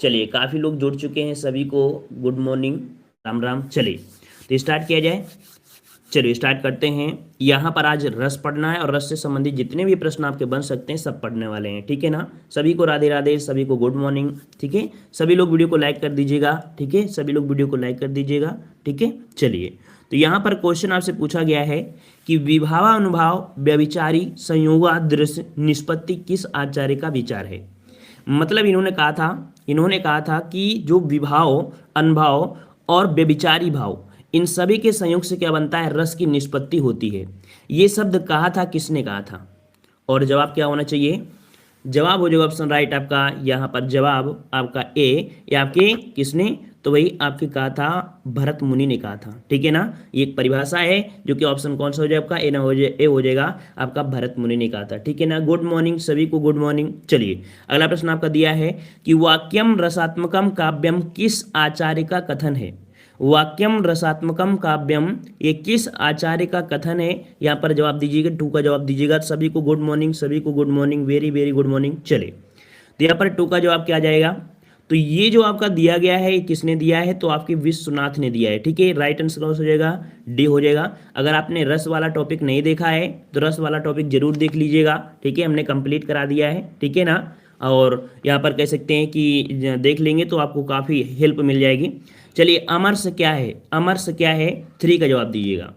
चलिए काफ़ी लोग जुड़ चुके हैं, सभी को गुड मॉर्निंग, राम राम। चलिए तो स्टार्ट किया जाए। चलिए स्टार्ट करते हैं। यहाँ पर आज रस पढ़ना है और रस से संबंधित जितने भी प्रश्न आपके बन सकते हैं सब पढ़ने वाले हैं, ठीक है ना। सभी को राधे राधे, सभी को गुड मॉर्निंग, ठीक है। सभी लोग वीडियो को लाइक कर दीजिएगा, ठीक है। सभी लोग वीडियो को लाइक कर दीजिएगा, ठीक है। चलिए तो यहाँ पर क्वेश्चन आपसे पूछा गया है कि विभावानुभाव व्यभिचारी संयोगादृश्य निष्पत्ति किस आचार्य का विचार है। मतलब इन्होंने कहा था कि जो विभाव, अनभाव और व्यभिचारी भाव, इन सभी के संयोग से क्या बनता है, रस की निष्पत्ति होती है। ये शब्द कहा था, किसने कहा था। और जवाब क्या होना चाहिए, जवाब हो जाएगा ऑप्शन राइट आपका। यहाँ पर जवाब आपका ए, या आपके किसने, तो वही आपके कहा था, भरत मुनि ने कहा था, ठीक है ना। ये एक परिभाषा है जो कि ऑप्शन कौन सा हो जाए आपका, ए ना हो जाए, ए हो जाएगा आपका, भरत मुनि ने कहा था, ठीक है ना। गुड मॉर्निंग सभी को, गुड मॉर्निंग। चलिए अगला प्रश्न आपका दिया है कि वाक्यम रसात्मकम काव्यम किस आचार्य का कथन है। वाक्यम रसात्मकम काव्यम, ये किस आचार्य का कथन है। यहाँ पर जवाब दीजिएगा, 2 का जवाब दीजिएगा। सभी को गुड मॉर्निंग, सभी को good morning, very very good morning. चले तो यहाँ पर 2 का जवाब क्या आ जाएगा, तो ये जो आपका दिया गया है, ये किसने दिया है, तो आपके विश्वनाथ ने दिया है, ठीक है। राइट आंसर हो जाएगा डी हो जाएगा। अगर आपने रस वाला टॉपिक नहीं देखा है तो रस वाला टॉपिक जरूर देख लीजिएगा, ठीक है। हमने कंप्लीट करा दिया है, ठीक है ना। और यहाँ पर कह सकते हैं कि देख लेंगे तो आपको काफ़ी हेल्प मिल जाएगी। चलिए अमरस क्या है, अमरस क्या है, 3 का जवाब दीजिएगा।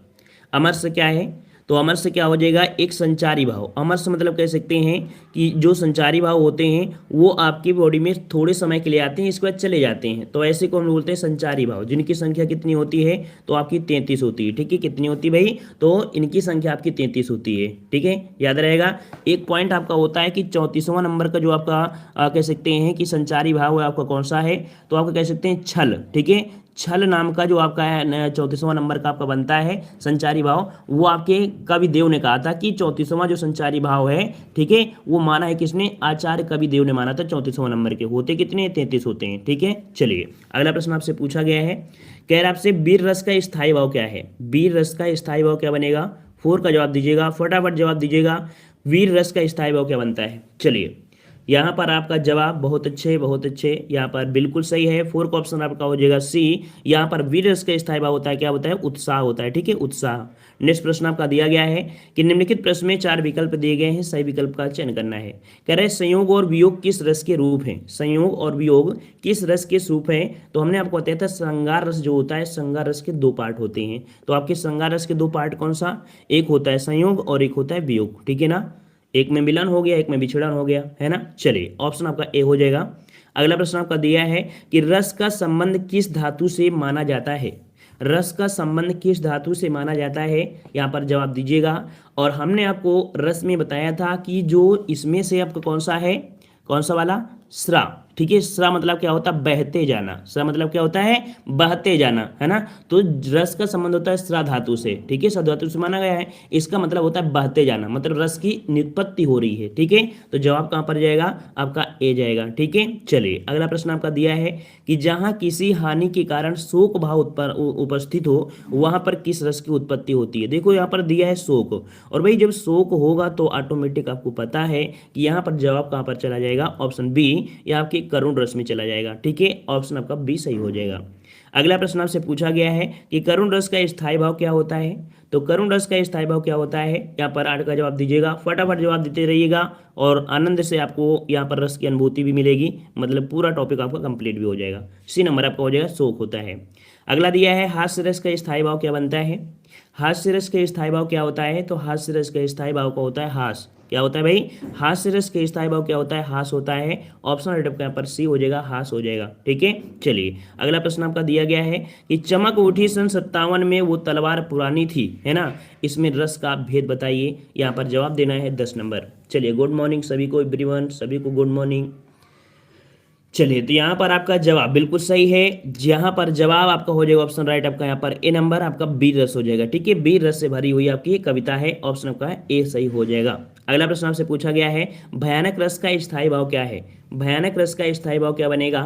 अमरस क्या है, तो अमरस क्या हो जाएगा, एक संचारी भाव। अमरस मतलब कह सकते हैं कि जो संचारी भाव होते हैं वो आपकी बॉडी में थोड़े समय के लिए आते हैं, इसके बाद चले जाते हैं, तो ऐसे को हम बोलते हैं संचारी भाव, जिनकी संख्या कितनी होती है, तो आपकी 33 होती है, ठीक है। कितनी होती है भाई, तो इनकी संख्या आपकी 33 होती है, ठीक है, याद रहेगा। एक पॉइंट आपका होता है कि 34वां नंबर का जो आपका कह सकते हैं कि संचारी भाव है आपका कौन सा है, तो आपका कह सकते हैं छल, ठीक है। छल नाम का जो आपका है 34वां नंबर का आपका बनता है संचारी भाव, वो आपके कवि देव ने कहा था कि 34वां जो संचारी भाव है, ठीक है, वो माना है किसने, आचार्य कवि देव ने माना था। 34वां नंबर के होते कितने, 33 होते हैं, ठीक है। चलिए अगला प्रश्न आपसे पूछा गया है, कह रहा आपसे वीर रस का स्थायी भाव क्या है। वीर रस का स्थायी भाव क्या बनेगा, 4 का जवाब दीजिएगा, फटाफट जवाब दीजिएगा। वीर रस का स्थायी भाव क्या बनता है। चलिए यहाँ पर आपका जवाब बहुत अच्छे, बहुत अच्छे, यहाँ पर बिल्कुल सही है। 4 का ऑप्शन आपका हो जाएगा सी। यहाँ पर वीर रस का स्थायी भाव होता है, क्या होता है, उत्साह होता है, ठीक है, उत्साह। नेक्स्ट प्रश्न आपका दिया गया है कि निम्नलिखित प्रश्न में 4 विकल्प दिए गए हैं, सही विकल्प का चयन करना है। कह रहे संयोग और वियोग किस रस के रूप हैं। संयोग और वियोग किस रस के रूप हैं, तो हमने आपको बताया था श्रृंगार रस जो होता है, श्रृंगार रस के 2 पार्ट होते हैं। तो आपके श्रृंगार रस के 2 पार्ट कौन सा, एक होता है संयोग और एक होता है वियोग, ठीक है ना। एक में मिलन हो गया, एक में विछड़न हो गया, है ना। चलिए ऑप्शन आपका ए हो जाएगा। अगला प्रश्न आपका दिया है कि रस का संबंध किस धातु से माना जाता है। रस का संबंध किस धातु से माना जाता है, यहाँ पर जवाब दीजिएगा। और हमने आपको रस में बताया था कि जो इसमें से आपका कौन सा है, कौन सा वाला, स्रा, ठीक है। स्रा मतलब क्या होता है, बहते जाना। स्रा मतलब क्या होता है, बहते जाना, है ना। तो रस का संबंध होता है स्रा धातु से, ठीक है, स्रा धातु से माना गया है। इसका मतलब होता है बहते जाना, मतलब रस की निष्पत्ति हो रही है, ठीक है। तो जवाब कहाँ पर जाएगा, आपका ए जाएगा, ठीक है। चलिए अगला प्रश्न आपका दिया है कि जहाँ किसी हानि के कारण शोक भाव उपस्थित हो, वहां पर किस रस की उत्पत्ति होती है। देखो यहाँ पर दिया है शोक, और भाई जब शोक होगा तो ऑटोमेटिक आपको पता है कि यहाँ पर जवाब कहाँ पर चला जाएगा, ऑप्शन बी, या आपके करुण रस में चला जाएगा, ठीक है। ऑप्शन आपका बी सही हो जाएगा। अगला प्रश्न आपसे पूछा गया है कि करुण रस का स्थायी भाव क्या होता है। तो करुण रस का स्थायी भाव क्या होता है, यहाँ पर 8 का जवाब दीजिएगा, फटाफट जवाब देते रहिएगा और आनंद से आपको यहाँ पर रस की अनुभूति भी मिलेगी, मतलब पूरा टॉपिक आपका कंप्लीट भी हो जाएगा। सी नंबर आपका हो जाएगा, शोक होता है। अगला दिया है हास्य रस का स्थायी भाव क्या बनता है। हास्य रस का स्थायी भाव क्या होता है, तो हास्य रस का स्थायी भाव का होता है हास। क्या होता है भाई, हास्य रस के स्थायी भाव क्या होता है, हास होता है। ऑप्शन राइट आपका यहाँ पर सी हो जाएगा, हास हो जाएगा, ठीक है। चलिए अगला प्रश्न आपका दिया गया है कि चमक उठी सन 57 में वो तलवार पुरानी थी, है ना, इसमें रस का भेद बताइए। यहाँ पर जवाब देना है 10 नंबर। चलिए गुड मॉर्निंग सभी को, एवरीवन, सभी को गुड मॉर्निंग। चलिए तो यहाँ पर आपका जवाब बिल्कुल सही है। यहाँ पर जवाब आपका हो जाएगा ऑप्शन राइट आपका यहाँ पर ए नंबर, आपका वीर रस हो जाएगा, ठीक है। वीर रस से भरी हुई आपकी कविता है, ऑप्शन आपका है ए सही हो जाएगा। अगला प्रश्न आपसे पूछा गया है भयानक रस का स्थायी भाव क्या है। भयानक रस का स्थायी भाव क्या बनेगा,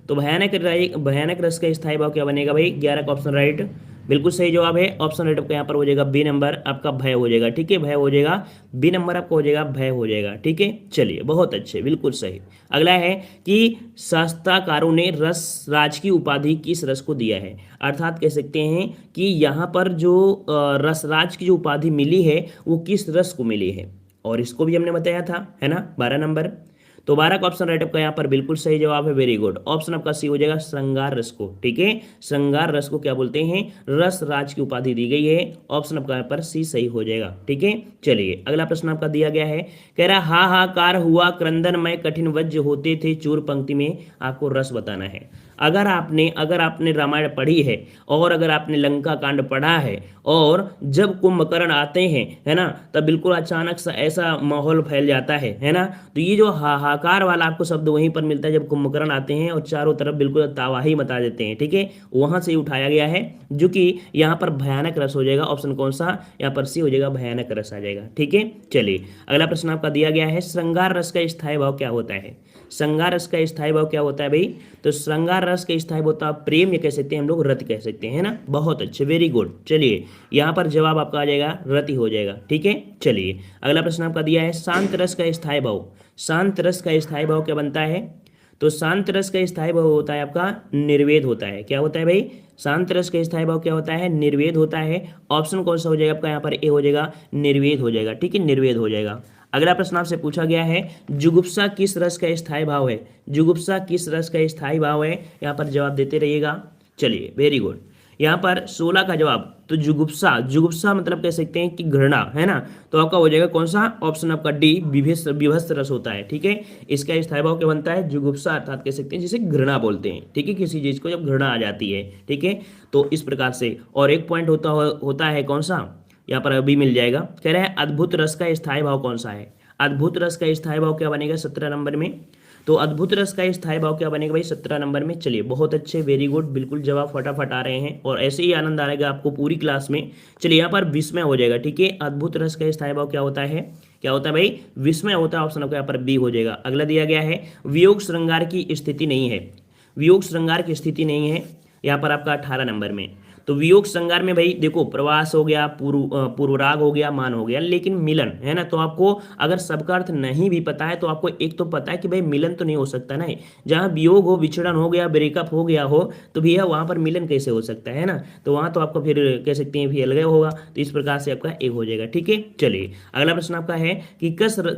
तो भयानक रस का स्थायी भाव क्या बनेगा भाई, 11 का ऑप्शन राइट, बिल्कुल सही जवाब है ऑप्शन राइट आपका यहाँ पर हो जाएगा बी नंबर आपका भय हो जाएगा, ठीक है, भय हो जाएगा, बी नंबर आपका हो जाएगा भय हो जाएगा, ठीक है। चलिए बहुत अच्छे, बिल्कुल सही। अगला है कि शास्त्रकारों ने रस राज की उपाधि किस रस को दिया है, अर्थात कह सकते हैं कि यहाँ पर जो रसराज की जो उपाधि मिली है वो किस रस को मिली है, और इसको भी हमने बताया था, है ना, 12 नंबर। तो 12 का ऑप्शन राइट आपका यहाँ पर बिल्कुल सही जवाब है, वेरी गुड। ऑप्शन आपका सी हो जाएगा श्रृंगार रस को, ठीक है, श्रृंगार रस को क्या बोलते हैं, रस राज की उपाधि दी गई है, ऑप्शन आपका यहाँ पर सी सही हो जाएगा, ठीक है। चलिए अगला प्रश्न आपका दिया गया है, कह रहा हाहाकार हुआ क्रंदन में कठिन वज्र होते थे चूर पंक्ति में, आपको रस बताना है। अगर आपने रामायण पढ़ी है और अगर आपने लंका कांड पढ़ा है और जब कुंभकर्ण आते हैं, है ना, तब बिल्कुल अचानक सा ऐसा माहौल फैल जाता है ना, तो ये जो हाहाकार वाला आपको शब्द वहीं पर मिलता है जब कुंभकर्ण आते हैं और चारों तरफ बिल्कुल तबाही मचा देते हैं, ठीक है, वहां से उठाया गया है, जो कि यहाँ पर भयानक रस हो जाएगा। ऑप्शन कौन सा, यहाँ पर सी हो जाएगा, भयानक रस आ जाएगा, ठीक है। चलिए अगला प्रश्न आपका दिया गया है, श्रृंगार रस का स्थायी भाव क्या होता है, श्रृंगार रस का स्थायी भाव क्या होता है भाई, तो श्रृंगार रस का स्थायी होता है प्रेम, ये कह सकते हैं हम लोग, रति कह सकते हैं ना, बहुत अच्छे, वेरी गुड। चलिए यहाँ पर जवाब आपका आ जाएगा रति हो जाएगा, ठीक है। चलिए अगला प्रश्न आपका दिया है, शांत रस का स्थायी भाव, शांत रस का स्थायी भाव क्या बनता है, तो शांत रस का स्थायी भाव होता है आपका निर्वेद होता है, क्या होता है भाई, शांत रस का स्थायी भाव क्या होता है, निर्वेद होता है। ऑप्शन कौन सा हो जाएगा आपका यहाँ पर, ए हो जाएगा, निर्वेद हो जाएगा, ठीक है, निर्वेद हो जाएगा। अगला प्रश्न आपसे पूछा गया है, जुगुप्सा किस रस का स्थायी भाव है, जुगुप्सा किस रस का स्थायी भाव है, यहाँ पर जवाब देते रहिएगा। चलिए वेरी गुड, यहाँ पर 16 का जवाब, तो जुगुप्सा, जुगुप्सा मतलब कह सकते हैं कि घृणा, है ना, तो आपका हो जाएगा कौन सा, ऑप्शन आपका डी, विभत्स रस होता है, ठीक है, इसका स्थायी भाव क्या बनता है, जुगुप्सा, अर्थात कह सकते हैं जिसे घृणा बोलते हैं, ठीक है, किसी चीज को जब घृणा आ जाती है, ठीक है, तो इस प्रकार से। और एक पॉइंट होता है कौन सा, यहाँ पर अभी मिल जाएगा, कह रहे हैं अद्भुत रस का स्थायी भाव कौन सा है, अद्भुत रस का स्थायी भाव क्या बनेगा 17 नंबर में, तो अद्भुत रस का स्थायी भाव क्या बनेगा भाई 17 नंबर में। चलिए बहुत अच्छे, वेरी गुड, बिल्कुल जवाब फटाफट आ रहे हैं और ऐसे ही आनंद आएगा आपको पूरी क्लास में। चलिए यहाँ पर विस्मय हो जाएगा, ठीक है, अद्भुत रस का स्थायी भाव क्या होता है, क्या होता है भाई, विस्मय होता है, ऑप्शन आपका यहाँ पर बी हो जाएगा। अगला दिया गया है, वियोग श्रृंगार की स्थिति नहीं है, वियोग श्रृंगार की स्थिति नहीं है, यहाँ पर आपका 18 नंबर में। तो वियोग श्रृंगार में भाई देखो, प्रवास हो गया, पूर्वराग हो गया, मान हो गया, लेकिन मिलन, है ना, तो आपको अगर सबका अर्थ नहीं भी पता है तो आपको एक तो पता है कि भाई मिलन तो नहीं हो सकता ना, जहाँ वियोग हो, विछड़न हो गया, ब्रेकअप हो गया हो, तो भैया वहाँ पर मिलन कैसे हो सकता है ना, तो वहाँ तो आपको फिर कह सकते हैं फिर अलग होगा, तो इस प्रकार से आपका एक हो जाएगा, ठीक है। चलिए अगला प्रश्न आपका है कि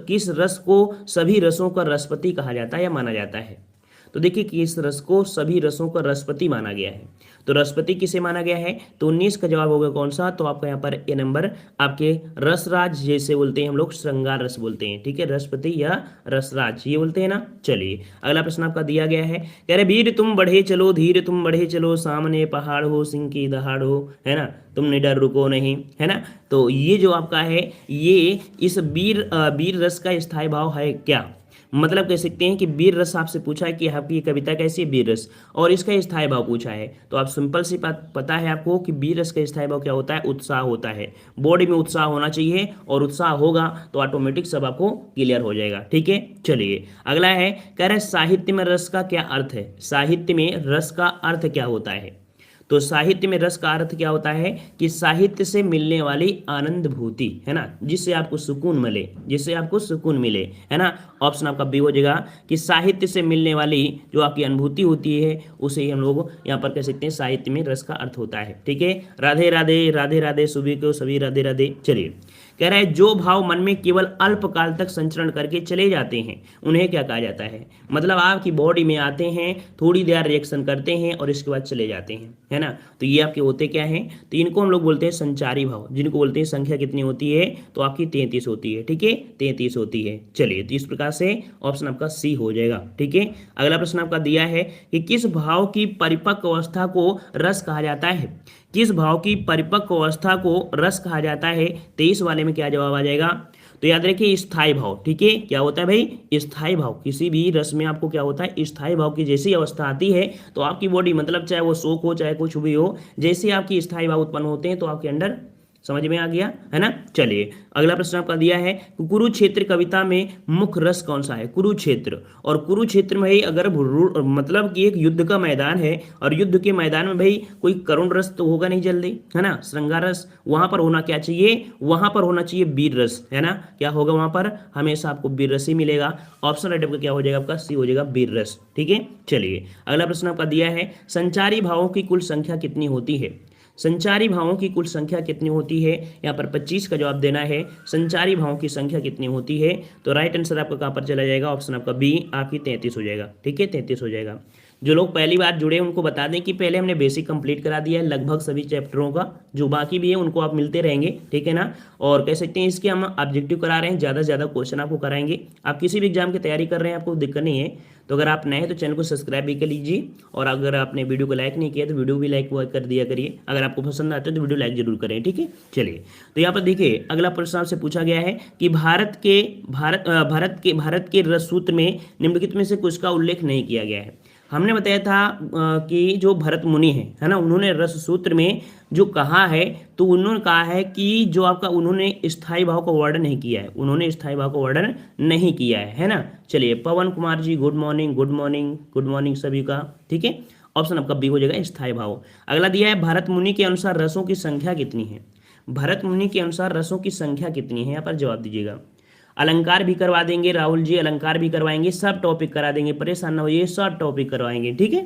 किस रस को सभी रसों का रसपति कहा जाता है या माना जाता है, तो देखिए कि इस रस को सभी रसों का रसपति माना गया है, तो रसपति किसे माना गया है, तो 19 का जवाब होगा कौन सा, तो आपका यहाँ पर ए नंबर, आपके रसराज जैसे बोलते हैं हम लोग, श्रृंगार रस बोलते हैं, ठीक है, रसपति या रसराज ये बोलते हैं ना। चलिए अगला प्रश्न आपका दिया गया है, कह रहे वीर तुम बढ़े चलो, धीर तुम बढ़े चलो, सामने पहाड़ हो, सिंह की दहाड़ हो, है ना, तुम निडर रुको नहीं, है ना, तो ये जो आपका है, ये इस वीर रस का स्थायी भाव है क्या, मतलब कह सकते हैं कि वीर रस आपसे पूछा है कि आपकी कविता कैसी है, वीर रस, और इसका स्थायी भाव पूछा है, तो आप सिंपल सी बात पता है आपको कि वीर रस का स्थायी भाव क्या होता है, उत्साह होता है, बॉडी में उत्साह होना चाहिए, और उत्साह होगा तो ऑटोमेटिक सब आपको क्लियर हो जाएगा, ठीक है। चलिए अगला है, कह रहे साहित्य में रस का क्या अर्थ है, साहित्य में रस का अर्थ क्या होता है, तो साहित्य में रस का अर्थ क्या होता है कि साहित्य से मिलने वाली आनंद भूति, है ना, जिससे आपको सुकून मिले, जिससे आपको सुकून मिले, है ना, ऑप्शन आपका बी हो जाएगा कि साहित्य से मिलने वाली जो आपकी अनुभूति होती है उसे ही हम लोग यहाँ पर कह सकते हैं साहित्य में रस का अर्थ होता है, ठीक है। राधे राधे, राधे राधे, सुबह को सभी राधे राधे। चलिए कह रहा है जो भाव मन में केवल अल्पकाल तक संचरण करके चले जाते हैं उन्हें क्या कहा जाता है, मतलब आपकी बॉडी में आते हैं, थोड़ी देर रिएक्शन करते हैं और इसके बाद चले जाते हैं, है ना, तो ये आपके होते क्या हैं, तो इनको हम लोग बोलते हैं संचारी भाव, जिनको बोलते हैं संख्या कितनी होती है, तो आपकी 33 होती है, ठीक है, 33 होती है। चलिए तो इस प्रकार से ऑप्शन आपका सी हो जाएगा, ठीक है। अगला प्रश्न आपका दिया है कि किस भाव की परिपक्व अवस्था को रस कहा जाता है, किस भाव की परिपक्व अवस्था को रस कहा जाता है, 23 वाले में क्या जवाब आ जाएगा, तो याद रखिए स्थायी भाव, ठीक है, क्या होता है भाई स्थायी भाव, किसी भी रस में आपको क्या होता है स्थायी भाव की जैसी अवस्था आती है तो आपकी बॉडी मतलब चाहे वो शोक हो चाहे कुछ भी हो, जैसे आपकी स्थायी भाव उत्पन्न होते हैं तो आपके अंदर समझ में आ गया है ना। चलिए अगला प्रश्न आपका दिया है, कुरुक्षेत्र कविता में मुख्य रस कौन सा है? कुरुक्षेत्र, और कुरुक्षेत्र में भाई अगर मतलब कि एक युद्ध का मैदान है और युद्ध के मैदान में भाई कोई करुण रस तो होगा नहीं जल्दी, है ना, श्रृंगार रस। वहां पर होना क्या चाहिए? वहां पर होना चाहिए वीर रस, है ना। क्या होगा वहां पर? हमेशा आपको वीर रस ही मिलेगा। ऑप्शन राइट आपका क्या हो जाएगा? आपका सी हो जाएगा, वीर रस। ठीक है, चलिए अगला प्रश्न आपका दिया है, संचारी भावों की कुल संख्या कितनी होती है? संचारी भावों की कुल संख्या कितनी होती है? यहाँ पर 25 का जवाब देना है। संचारी भावों की संख्या कितनी होती है? तो राइट आंसर आपका कहाँ पर चला जाएगा? ऑप्शन आपका बी, आपकी 33 हो जाएगा। ठीक है, 33 हो जाएगा। जो लोग पहली बार जुड़े उनको बता दें कि पहले हमने बेसिक कंप्लीट करा दिया है लगभग सभी चैप्टरों का, जो बाकी भी है उनको आप मिलते रहेंगे, ठीक है ना। और कह सकते हैं इसके हम ऑब्जेक्टिव करा रहे हैं, ज़्यादा से ज़्यादा क्वेश्चन आपको कराएंगे। आप किसी भी एग्जाम की तैयारी कर रहे हैं, आपको दिक्कत नहीं है, तो अगर आप नए हैं तो चैनल को सब्सक्राइब भी कर लीजिए, और अगर आपने वीडियो को लाइक नहीं किया तो वीडियो भी लाइक कर दिया करिए। अगर आपको पसंद आता है तो वीडियो लाइक जरूर करें, ठीक है। चलिए तो यहाँ पर देखिए अगला प्रश्न आपसे पूछा गया है कि भारत के रस सूत्र में निम्नलिखित में से कुछ का उल्लेख नहीं किया गया है। हमने बताया था कि जो भरत मुनि है ना, उन्होंने रस सूत्र में जो कहा है, तो उन्होंने कहा है कि जो आपका उन्होंने स्थायी भाव का वर्णन नहीं किया है, उन्होंने स्थायी भाव का वर्णन नहीं किया है ना। चलिए Pawan Kumar ji, good morning, good morning, good morning सभी का, ठीक है। ऑप्शन आपका बी हो जाएगा, स्थायी भाव। अगला दिया है, भरत मुनि के अनुसार रसों की संख्या कितनी है? भरत मुनि के अनुसार रसों की संख्या कितनी है? यहाँ पर जवाब दीजिएगा। अलंकार भी करवा देंगे राहुल जी, अलंकार भी करवाएंगे, सब टॉपिक करा देंगे, परेशान ना होइए, सब टॉपिक करवाएंगे, ठीक है।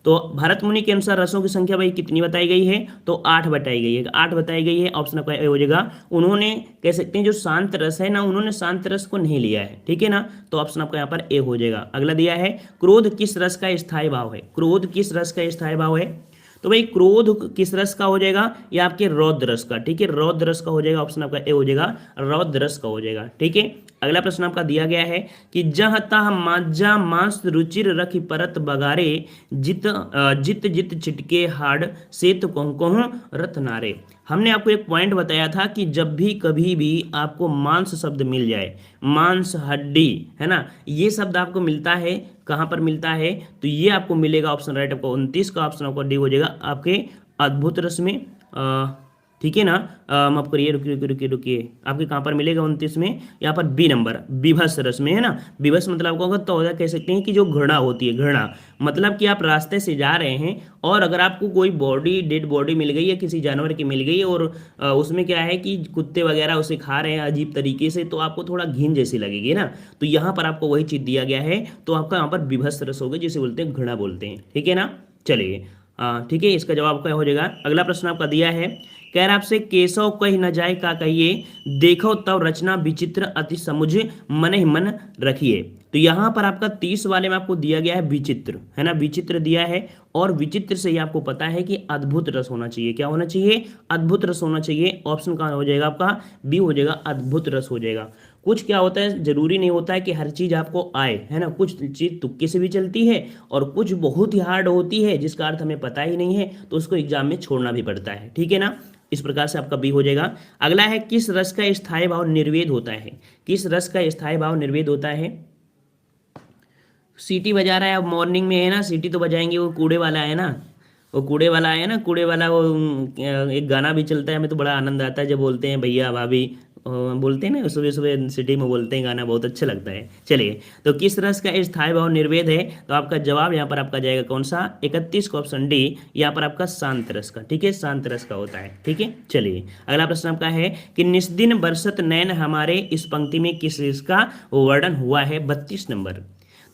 तो भरत मुनि के अनुसार रसों की संख्या भाई कितनी बताई गई है? तो 8 बताई गई है, 8 बताई गई है। ऑप्शन आपका ए हो जाएगा। उन्होंने कह सकते हैं जो शांत रस है ना, उन्होंने शांत रस को नहीं लिया है, ठीक है ना। तो ऑप्शन आपका यहाँ पर ए हो जाएगा। अगला दिया है, क्रोध किस रस का स्थायी भाव है? क्रोध किस रस का स्थायी भाव है? तो भाई क्रोध किस रस का हो जाएगा? ये आपके रौद्र रस का, ठीक है, रौद्र रस का हो जाएगा। ऑप्शन आपका ए हो जाएगा, रौद्र रस का हो जाएगा, ठीक है। अगला प्रश्न आपका दिया गया है कि जह तह माजा मांस रुचिर रखी परत बगारे, जित जित जित चिटके हाड़ सेत कोह रत्नारे। हमने आपको एक पॉइंट बताया था कि जब भी कभी भी आपको मांस शब्द मिल जाए, मांस हड्डी, है ना, ये शब्द आपको मिलता है, कहाँ पर मिलता है? तो ये आपको मिलेगा, ऑप्शन राइट आपको 29 का ऑप्शन आपको डी हो जाएगा, आपके अद्भुत रस में, ठीक है ना। माफ करिए, रुकिए, आपके कहाँ पर मिलेगा 29 में? यहाँ पर बी नंबर, विभस रस में, है ना। विभस मतलब आपको तो कह सकते हैं कि जो घृणा होती है, घृणा मतलब कि आप रास्ते से जा रहे हैं और अगर आपको कोई बॉडी, डेड बॉडी मिल गई है, किसी जानवर की मिल गई है, और उसमें क्या है कि कुत्ते वगैरह उसे खा रहे हैं अजीब तरीके से, तो आपको थोड़ा घिन जैसी लगेगी ना। तो यहाँ पर आपको वही चीज़ दिया गया है, तो आपका यहाँ पर विभस रस होगा, जिसे बोलते हैं घृणा बोलते हैं, ठीक है ना। चलिए ठीक है, इसका जवाब क्या हो जाएगा। अगला प्रश्न आपका दिया है, कह रहा आपसे, केशव कह न जाए का कहिए, देखो तब रचना विचित्र अति समुझ मन ही मन रखिए। तो यहाँ पर आपका 30 वाले में आपको दिया गया है विचित्र, है ना, विचित्र दिया है, और विचित्र से ही आपको पता है कि अद्भुत रस होना चाहिए। क्या होना चाहिए? अद्भुत रस होना चाहिए। ऑप्शन कहाँ हो जाएगा आपका? बी हो जाएगा, अद्भुत रस हो जाएगा। कुछ क्या होता है, जरूरी नहीं होता है कि हर चीज़ आपको आए, है ना, कुछ चीज़ तुक्के से भी चलती है, और कुछ बहुत ही हार्ड होती है जिसका अर्थ हमें पता ही नहीं है, तो उसको एग्जाम में छोड़ना भी पड़ता है, ठीक है ना। इस प्रकार से आपका बी हो जाएगा। अगला है, किस रस का स्थायी भाव निर्वेद होता है? किस रस का स्थायी भाव निर्वेद होता है? सीटी बजा रहा है, अब मॉर्निंग में है ना, सीटी तो बजाएंगे, वो कूड़े वाला है ना, वो कूड़े वाला है ना, कूड़े वाला वो एक गाना भी चलता है, हमें तो बड़ा आनंद आता है जब बोलते हैं भैया भाभी, बोलते हैं ना, सुबह सुबह सिटी में बोलते हैं, गाना बहुत अच्छा लगता है। चलिए, तो किस रस का स्थायी भाव निर्वेद है? तो आपका जवाब यहाँ पर आपका जाएगा कौन सा? 31 का ऑप्शन डी, यहाँ पर आपका शांत रस का, ठीक है, शांत रस का होता है, ठीक है। चलिए अगला प्रश्न आपका है कि निस्दिन बरसत नैन हमारे, इस पंक्ति में किस इसका वर्णन हुआ है? 32 नंबर।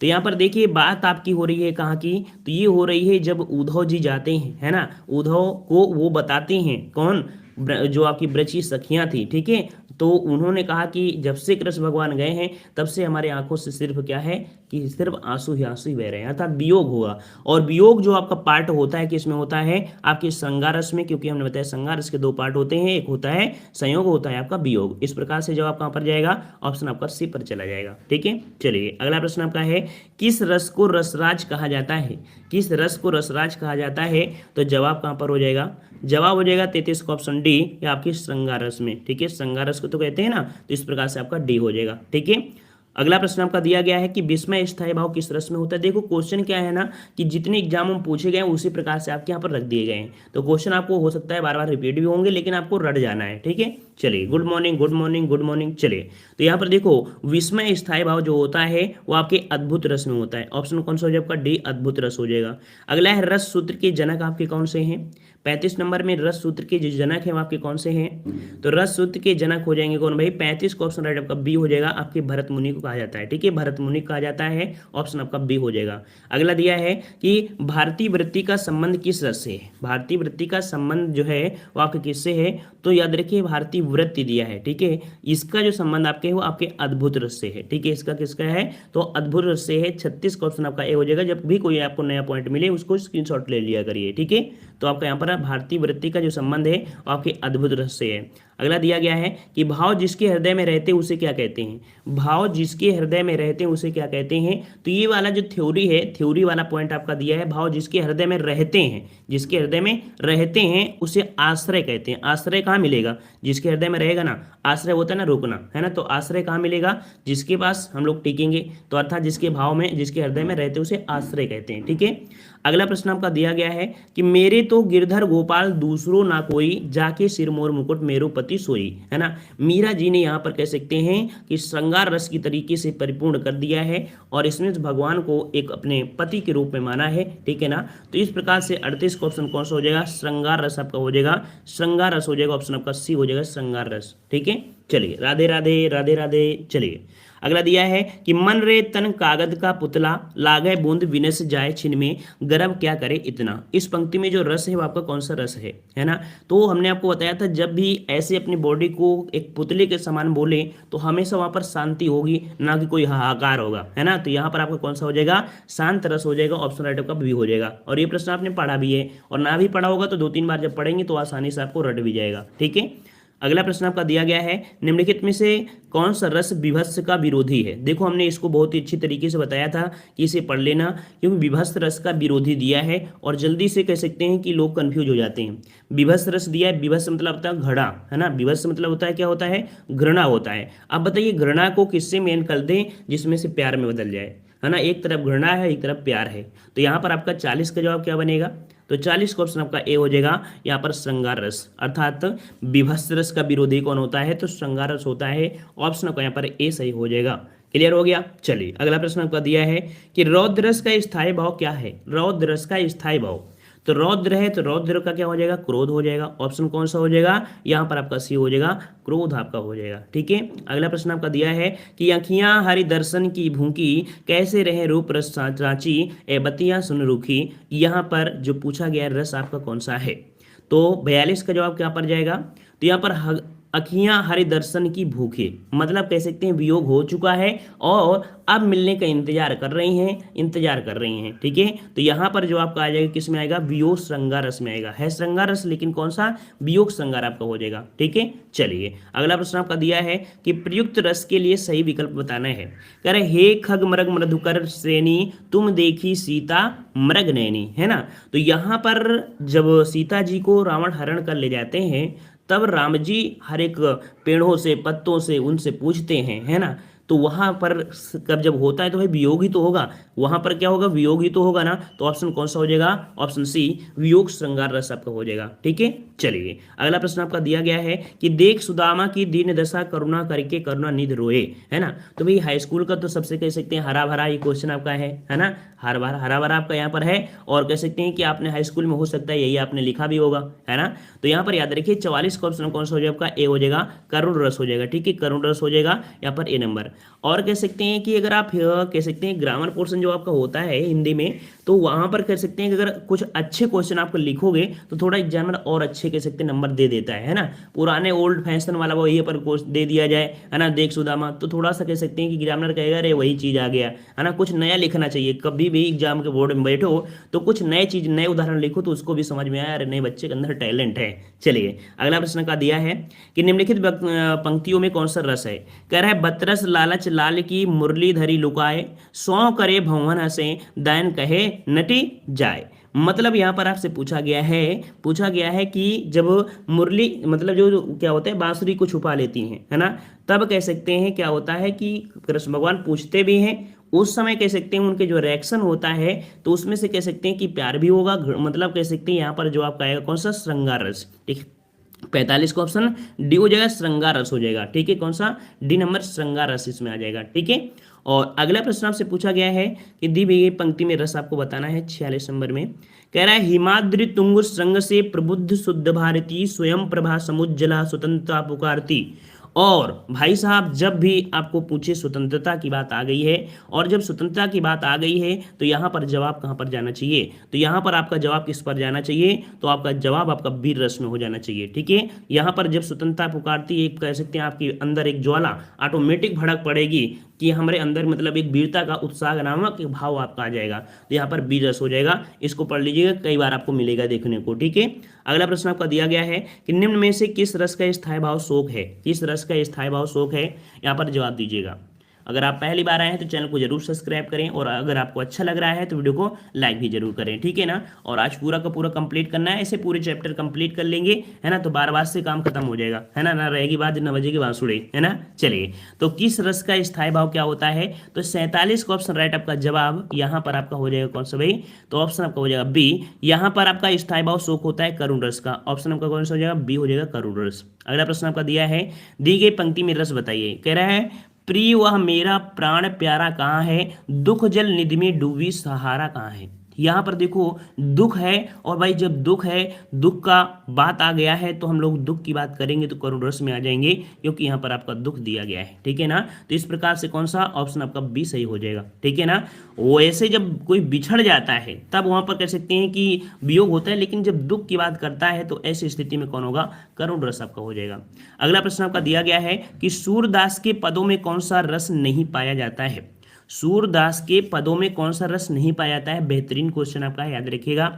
तो यहाँ पर देखिए बात आपकी हो रही है कहाँ की? तो ये हो रही है जब उद्धव जी जाते हैं, है ना, उद्धव को वो बताते हैं, कौन? जो आपकी ब्रची सखियां थी, ठीक है। तो उन्होंने कहा कि जब से कृष्ण भगवान गए हैं तब से हमारे आंखों से सिर्फ क्या है कि सिर्फ आंसू ही आंसू ही बह रहे हैं, अर्थात वियोग होगा। और वियोग जो आपका पार्ट होता है किसमें होता है? आपके श्रृंगारस में, क्योंकि हमने बताया श्रृंगारस के 2 पार्ट होते हैं, एक होता है संयोग, होता है आपका वियोग। इस प्रकार से जवाब कहाँ पर जाएगा? ऑप्शन आपका सी पर चला जाएगा, ठीक है। चलिए अगला प्रश्न आपका है, किस रस को रसराज कहा जाता है? किस रस को रसराज कहा जाता है? तो जवाब कहाँ पर हो जाएगा? जवाब हो जाएगा 33 का ऑप्शन डी, या आपकी श्रृंगारस में, ठीक है, श्रृंगारस को तो कहते हैं ना, तो इस प्रकार से आपका डी हो जाएगा, ठीक है। अगला प्रश्न आपका दिया गया है कि विस्मय स्थायी भाव किस रस में होता है। देखो क्वेश्चन क्या है ना कि जितने एग्जाम में पूछे गए हैं उसी प्रकार से आपके यहाँ पर रख दिए गए हैं, तो क्वेश्चन आपको हो सकता है बार बार रिपीट भी होंगे, लेकिन आपको रट जाना है, ठीक है। चलिए, good morning good morning good morning. चलिए, तो यहाँ पर देखो विस्मय स्थायी भाव जो होता है वो आपके अद्भुत रस में होता है। ऑप्शन कौन सा हो जाएगा आपका? डी, अद्भुत रस हो जाएगा। अगला है रस सूत्र के जनक आपके कौन से हैं? 35 नंबर में रस सूत्र के जो जनक हैं वो आपके कौन से हैं? तो रस सूत्र के जनक हो जाएंगे कौन भाई? 35 का ऑप्शन राइट आपका बी हो जाएगा। आपके भरत मुनि को कहा जाता है, ठीक है, भरत मुनि कहा जाता है। ऑप्शन आपका बी हो जाएगा। अगला दिया है कि भारतीय वृत्ति का संबंध किस रस से है? भारतीय वृत्ति का संबंध जो है वो आपके किससे है? तो याद रखिए भारतीय वृत्ति दिया है, ठीक है। इसका जो संबंध आपके है वो आपके अद्भुत रस से है, ठीक है। इसका किसका है? तो अद्भुत रस से है। 36 का ऑप्शन आपका ए हो जाएगा। जब भी कोई आपको नया पॉइंट मिले उसको स्क्रीनशॉट ले लिया करिए, ठीक है। तो आपका यहाँ पर भारतीय वृत्ति का जो संबंध है वो आपके अद्भुत रस से है। अगला दिया गया है कि भाव जिसके हृदय में रहते हैं उसे क्या कहते हैं? भाव जिसके हृदय में रहते हैं उसे क्या कहते हैं? तो ये वाला जो थ्योरी है, थ्योरी वाला पॉइंट आपका दिया है, भाव जिसके हृदय में रहते हैं, जिसके हृदय में रहते हैं उसे आश्रय कहते हैं। आश्रय कहाँ मिलेगा? जिसके हृदय में रहेगा ना, आश्रय होता है ना रुकना, है ना, तो आश्रय कहाँ मिलेगा? जिसके पास हम लोग टिकेंगे, तो अर्थात जिसके भाव में, जिसके हृदय में रहते हैं उसे आश्रय कहते हैं, ठीक है। अगला प्रश्न आपका दिया गया है कि मेरे तो गिरधर गोपाल दूसरो ना कोई, जाके सिर मोर मुकुट मेरो पति सोई, है ना। मीरा जी ने यहाँ पर कह सकते हैं कि श्रृंगार रस की तरीके से परिपूर्ण कर दिया है और इसमें भगवान को एक अपने पति के रूप में माना है, ठीक है ना। तो इस प्रकार से 38 का ऑप्शन कौन सा हो जाएगा? श्रृंगार रस आपका हो जाएगा, श्रृंगार रस हो जाएगा। ऑप्शन आपका सी हो जाएगा, श्रृंगार रस, ठीक है। चलिए, राधे राधे राधे राधे। चलिए, अगला दिया है कि मन रे तन कागद का पुतला, लागे बूंद विनस जाए छिन में, गर्व क्या करे इतना। इस पंक्ति में जो रस है वो आपका कौन सा रस है ना। तो हमने आपको बताया था जब भी ऐसे अपनी बॉडी को एक पुतले के समान बोले तो हमेशा वहां पर शांति होगी, ना कि कोई हाहाकार होगा, है ना। तो यहाँ पर आपका कौन सा हो जाएगा? शांत रस हो जाएगा। ऑप्शन राइट आपका बी हो जाएगा। और ये प्रश्न आपने पढ़ा भी है, और ना भी पढ़ा होगा तो 2-3 बार जब पढ़ेंगे तो आसानी से आपको रट भी जाएगा, ठीक है। अगला प्रश्न आपका दिया गया है निम्नलिखित में से कौन सा रस विभत्स का विरोधी है। देखो हमने इसको बहुत ही अच्छी तरीके से बताया था कि इसे पढ़ लेना, क्योंकि विभत्स रस का विरोधी दिया है और जल्दी से कह सकते हैं कि लोग कंफ्यूज हो जाते हैं। विभत्स रस दिया है, विभत्स मतलब होता है घृणा, है ना। विभत्स मतलब होता है क्या होता है? घृणा होता है। अब बताइए घृणा को किससे मेन कर दें जिसमें से प्यार में बदल जाए, है ना। एक तरफ घृणा है, एक तरफ प्यार है। तो यहाँ पर आपका 40 का जवाब क्या बनेगा? तो 40 का ऑप्शन आपका ए हो जाएगा। यहाँ पर श्रृंगार रस, अर्थात विभत्स रस का विरोधी कौन होता है? तो श्रृंगार रस होता है। ऑप्शन आपका यहाँ पर ए सही हो जाएगा। क्लियर हो गया। चलिए, अगला प्रश्न आपका दिया है कि रौद्र रस का स्थायी भाव क्या है? रौद्र रस का स्थायी भाव, तो रौद्र है तो रौद्र का क्या हो जाएगा? क्रोध हो जाएगा। ऑप्शन कौन सा हो जाएगा? यहाँ पर आपका सी हो जाएगा, क्रोध आपका हो जाएगा, ठीक है। अगला प्रश्न आपका दिया है कि आँखियाँ हरि दर्शन की भूखी, कैसे रहे रूप रस रांची, ए बतिया सुन रूखी। यहाँ पर जो पूछा गया रस आपका कौन सा है? तो 42 का जवाब क्या पर जाएगा? तो यहाँ पर अखियां हरि दर्शन की भूखे, मतलब कह सकते हैं वियोग हो चुका है और अब मिलने का इंतजार कर रही हैं, ठीक है। तो यहाँ पर जो आपका आ जाएगा किस में आएगा? वियोग श्रृंगार रस में आएगा। है श्रृंगार रस लेकिन कौन सा? वियोग श्रृंगार आपका हो जाएगा, ठीक है। चलिए, अगला प्रश्न आपका दिया है कि प्रयुक्त रस के लिए सही विकल्प बताना है। कह रहे हे खग मृग मृदुकर श्रेणी, तुम देखी सीता मृग नैनी, है ना। तो यहाँ पर जब सीता जी को रावण हरण कर ले जाते हैं तब राम जी हर एक पेड़ों से, पत्तों से उनसे पूछते हैं, है ना। तो वहां पर कब जब होता है तो भाई वियोग ही तो होगा, वहां पर क्या होगा? वियोग ही तो होगा ना। तो ऑप्शन कौन सा हो जाएगा? ऑप्शन सी, वियोग श्रृंगार रस आपका हो जाएगा, ठीक है। चलिए, अगला प्रश्न आपका दिया गया है कि देख सुदामा की दीन दशा, करुणा करके करुणा निधि रोए, है ना। तो भाई हाई स्कूल का तो सबसे कह सकते हैं हरा भरा ये क्वेश्चन आपका है ना। हरा भरा आपका यहाँ पर है और कह सकते हैं कि आपने हाई स्कूल में हो सकता है यही आपने लिखा भी होगा, है ना। तो यहाँ पर याद रखिए 44 का ऑप्शन कौन सा हो जाएगा? आपका ए हो जाएगा, करुण रस हो जाएगा, ठीक है। करुण रस हो जाएगा यहाँ पर ए नंबर। और कह सकते हैं कि अगर आप कह सकते हैं ग्रामर पोर्शन जो आपका होता है हिंदी में, तो वहां पर कह सकते हैं कि अगर कुछ अच्छे क्वेश्चन आपको लिखोगे तो थोड़ा एग्जामिनर और अच्छे कह सकते हैं नंबर दे देता है ना। पुराने ओल्ड फैशन वाला वो ये पर कोर्स दे दिया जाए, है ना, देख सुदामा, तो थोड़ा सा कह सकते हैं कि एग्जामिनर कहेगा अरे वही चीज आ गया, है ना। कुछ नया लिखना चाहिए, कभी भी एग्जाम के बोर्ड में बैठो तो कुछ नए चीज, नए उदाहरण लिखो तो उसको भी समझ में आया अरे नए बच्चे के अंदर टैलेंट है। चलिए, अगला प्रश्न का दिया है कि निम्नलिखित पंक्तियों में कौन सा रस है? कह रहा है बतरस लाल लालच लाल की मुरली धरी लुकाए, सौ करे भवन हंसे दैन कहे नटी जाए। मतलब यहाँ पर आपसे पूछा गया है कि जब मुरली मतलब जो क्या होता है बांसुरी को छुपा लेती हैं, है ना, तब कह सकते हैं क्या होता है कि कृष्ण भगवान पूछते भी हैं, उस समय कह सकते हैं उनके जो रिएक्शन होता है तो उसमें से कह सकते हैं कि प्यार भी होगा, मतलब कह सकते हैं यहाँ पर जो आपका आएगा कौन सा, श्रृंगार रस। ठीक है, 45 का ऑप्शन डी हो जाएगा, श्रृंगार रस हो जाएगा। ठीक है, कौन सा, डी नंबर श्रृंगार रस इसमें आ जाएगा। ठीक है, और अगला प्रश्न आपसे पूछा गया है कि दी गई पंक्ति में रस आपको बताना है। 46 नंबर में कह रहा है, हिमाद्रि तुंग श्रृंग से प्रबुद्ध शुद्ध भारती, स्वयं प्रभा समुज्जला स्वतंत्रता पुकारती। और भाई साहब जब भी आपको पूछे स्वतंत्रता की बात आ गई है, और जब स्वतंत्रता की बात आ गई है तो यहाँ पर जवाब कहाँ पर जाना चाहिए, तो यहाँ पर आपका जवाब किस पर जाना चाहिए, तो आपका जवाब आपका वीर रस में हो जाना चाहिए। ठीक है, यहाँ पर जब स्वतंत्रता पुकारती है, कह सकते हैं आपके अंदर एक ज्वाला ऑटोमेटिक भड़क पड़ेगी कि हमारे अंदर मतलब एक वीरता का उत्साह नामक भाव आपका आ जाएगा, तो यहाँ पर वीर रस हो जाएगा। इसको पढ़ लीजिएगा, कई बार आपको मिलेगा देखने को। ठीक है, अगला प्रश्न आपका दिया गया है कि निम्न में से किस रस का स्थायी भाव शोक है, किस रस का स्थायी भाव शोक है, यहाँ पर जवाब दीजिएगा। अगर आप पहली बार आए हैं तो चैनल को जरूर सब्सक्राइब करें, और अगर आपको अच्छा लग रहा है तो वीडियो को लाइक भी जरूर करें। ठीक है ना, और आज पूरा का पूरा कंप्लीट करना है, ऐसे पूरे चैप्टर कंप्लीट कर लेंगे, है ना, तो 12 से काम खत्म हो जाएगा, है ना रहेगी बात 9 बजे के बांसुड़े, है ना। चलिए, तो किस रस का स्थायी भाव क्या होता है, तो 47 का ऑप्शन राइट आपका जवाब यहाँ पर आपका हो जाएगा कौन सा भाई, तो ऑप्शन आपका हो जाएगा बी। यहाँ पर आपका स्थायी भाव शोक होता है करुण रस का, ऑप्शन आपका कौन सा हो जाएगा, बी हो जाएगा करुण रस। अगला प्रश्न आपका दिया है, दी गई पंक्ति में रस बताइए। कह रहा है, प्रिय वह मेरा प्राण प्यारा कहाँ है, दुख जल निधि में डूबी सहारा कहाँ है। यहाँ पर देखो दुख है, और भाई जब दुख है, दुख का बात आ गया है तो हम लोग दुख की बात करेंगे तो करुण रस में आ जाएंगे, क्योंकि यहाँ पर आपका दुख दिया गया है। ठीक है ना, तो इस प्रकार से कौन सा ऑप्शन आपका बी सही हो जाएगा। ठीक है ना, वैसे जब कोई बिछड़ जाता है तब वहां पर कह सकते हैं कि वियोग होता है, लेकिन जब दुख की बात करता है तो ऐसी स्थिति में कौन होगा, करुण रस आपका हो जाएगा। अगला प्रश्न आपका दिया गया है कि सूरदास के पदों में कौन सा रस नहीं पाया जाता है, सूरदास के पदों में कौन सा रस नहीं पाया जाता है, बेहतरीन क्वेश्चन आपका याद रखिएगा।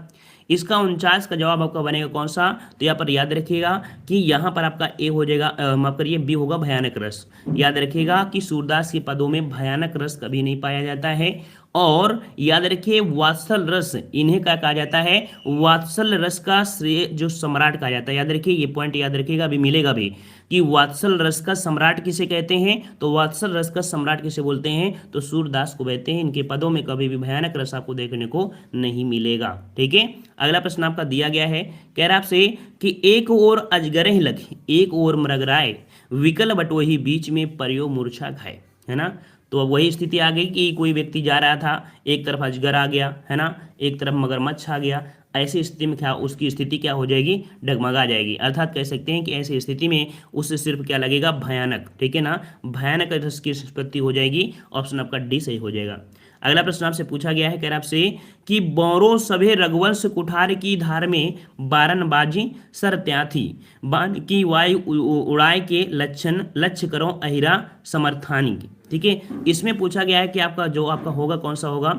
इसका 49 का जवाब आपका बनेगा कौन सा, तो यहाँ पर याद रखिएगा कि यहाँ पर आपका ए हो जाएगा, माफ करिए बी होगा भयानक रस। याद रखिएगा कि सूरदास के पदों में भयानक रस कभी नहीं पाया जाता है। और याद रखिए वात्सल रस, इन्हें क्या कहा जाता है, वात्सल रस का श्रेय जो सम्राट कहा जाता है। याद रखिए, ये पॉइंट याद रखिएगा, अभी मिलेगा भी कि वात्सल रस का सम्राट किसे कहते हैं, तो वात्सल रस का सम्राट किसे बोलते हैं, तो सूरदास को कहते हैं। इनके पदों में कभी भी भयानक रस आपको देखने को नहीं मिलेगा। ठीक है, अगला प्रश्न आपका दिया गया है, कह रहा आपसे कि एक ओर अजगरे लखे एक ओर मृगराय, विकल बटोही बीच में परियो मूर्छा खाए, है ना। तो अब वही स्थिति आ गई कि कोई व्यक्ति जा रहा था, एक तरफ अजगर आ गया, है ना, एक तरफ मगरमच्छ आ गया। ऐसी स्थिति में क्या उसकी स्थिति क्या हो जाएगी, डगमगा जाएगी। अर्थात कह सकते हैं कि ऐसी स्थिति में उससे सिर्फ क्या लगेगा, भयानक। ठीक है ना, भयानक रस की उत्पत्ति हो जाएगी। ऑप्शन आपका डी सही हो जाएगा। अगला प्रश्न आपसे पूछा गया है, कह रहा आपसे कि बौरो सभे रघुवंश कुठार की धार में बारन बाजी सर त्याथी, बान की वायु उड़ाए के लक्षण लक्ष्य करो अहिरा समर्थानी। ठीक है, इसमें पूछा गया है कि आपका जो आपका होगा कौन सा होगा,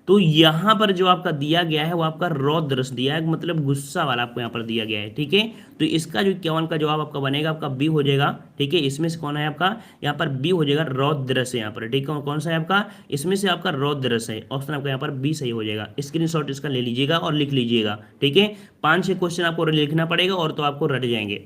तो यहाँ पर जो आपका दिया गया है वो आपका रौद्र रस दिया है, मतलब गुस्सा वाला आपको यहाँ पर दिया गया है। ठीक है, तो इसका जो 51 का जवाब आपका बनेगा आपका बी हो जाएगा। ठीक है, इसमें से कौन है आपका, यहाँ पर बी हो जाएगा, रौद्र रस है यहाँ पर। ठीक है, कौन सा है आपका, इसमें से आपका रौद्र रस है। ऑप्शन आपका यहाँ पर बी सही हो जाएगा। स्क्रीनशॉट इसका ले लीजिएगा और लिख लीजिएगा। ठीक है, 5-6 क्वेश्चन आपको लिखना पड़ेगा और तो आपको रट जाएंगे।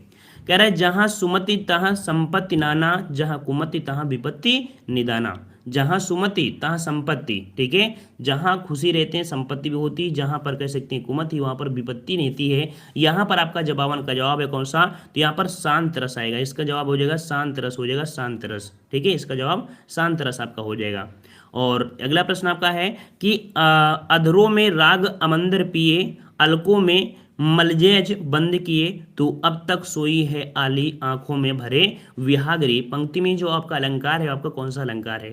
कह रहा है, जहां सुमति तहां संपत्ति नाना, जहां कुमति तहां विपत्ति निदाना। जहां सुमति तहां संपत्ति, ठीक है, जहां खुशी रहते हैं संपत्ति भी होती है, जहां पर कह सकते हैं कुमति वहां पर विपत्ति रहती है। यहाँ पर आपका जवाबन का जवाब है कौन सा, तो यहाँ पर शांत रस आएगा। इसका जवाब हो जाएगा शांत रस, हो जाएगा शांत रस। ठीक है, इसका जवाब शांत रस आपका हो जाएगा। और अगला प्रश्न आपका है कि अधरों में राग अमंदर पिए, अलकों में मलजेज बंद किए, तो अब तक सोई है आली आंखों में भरे विहागरी। पंक्ति में जो आपका अलंकार है आपका कौन सा अलंकार है,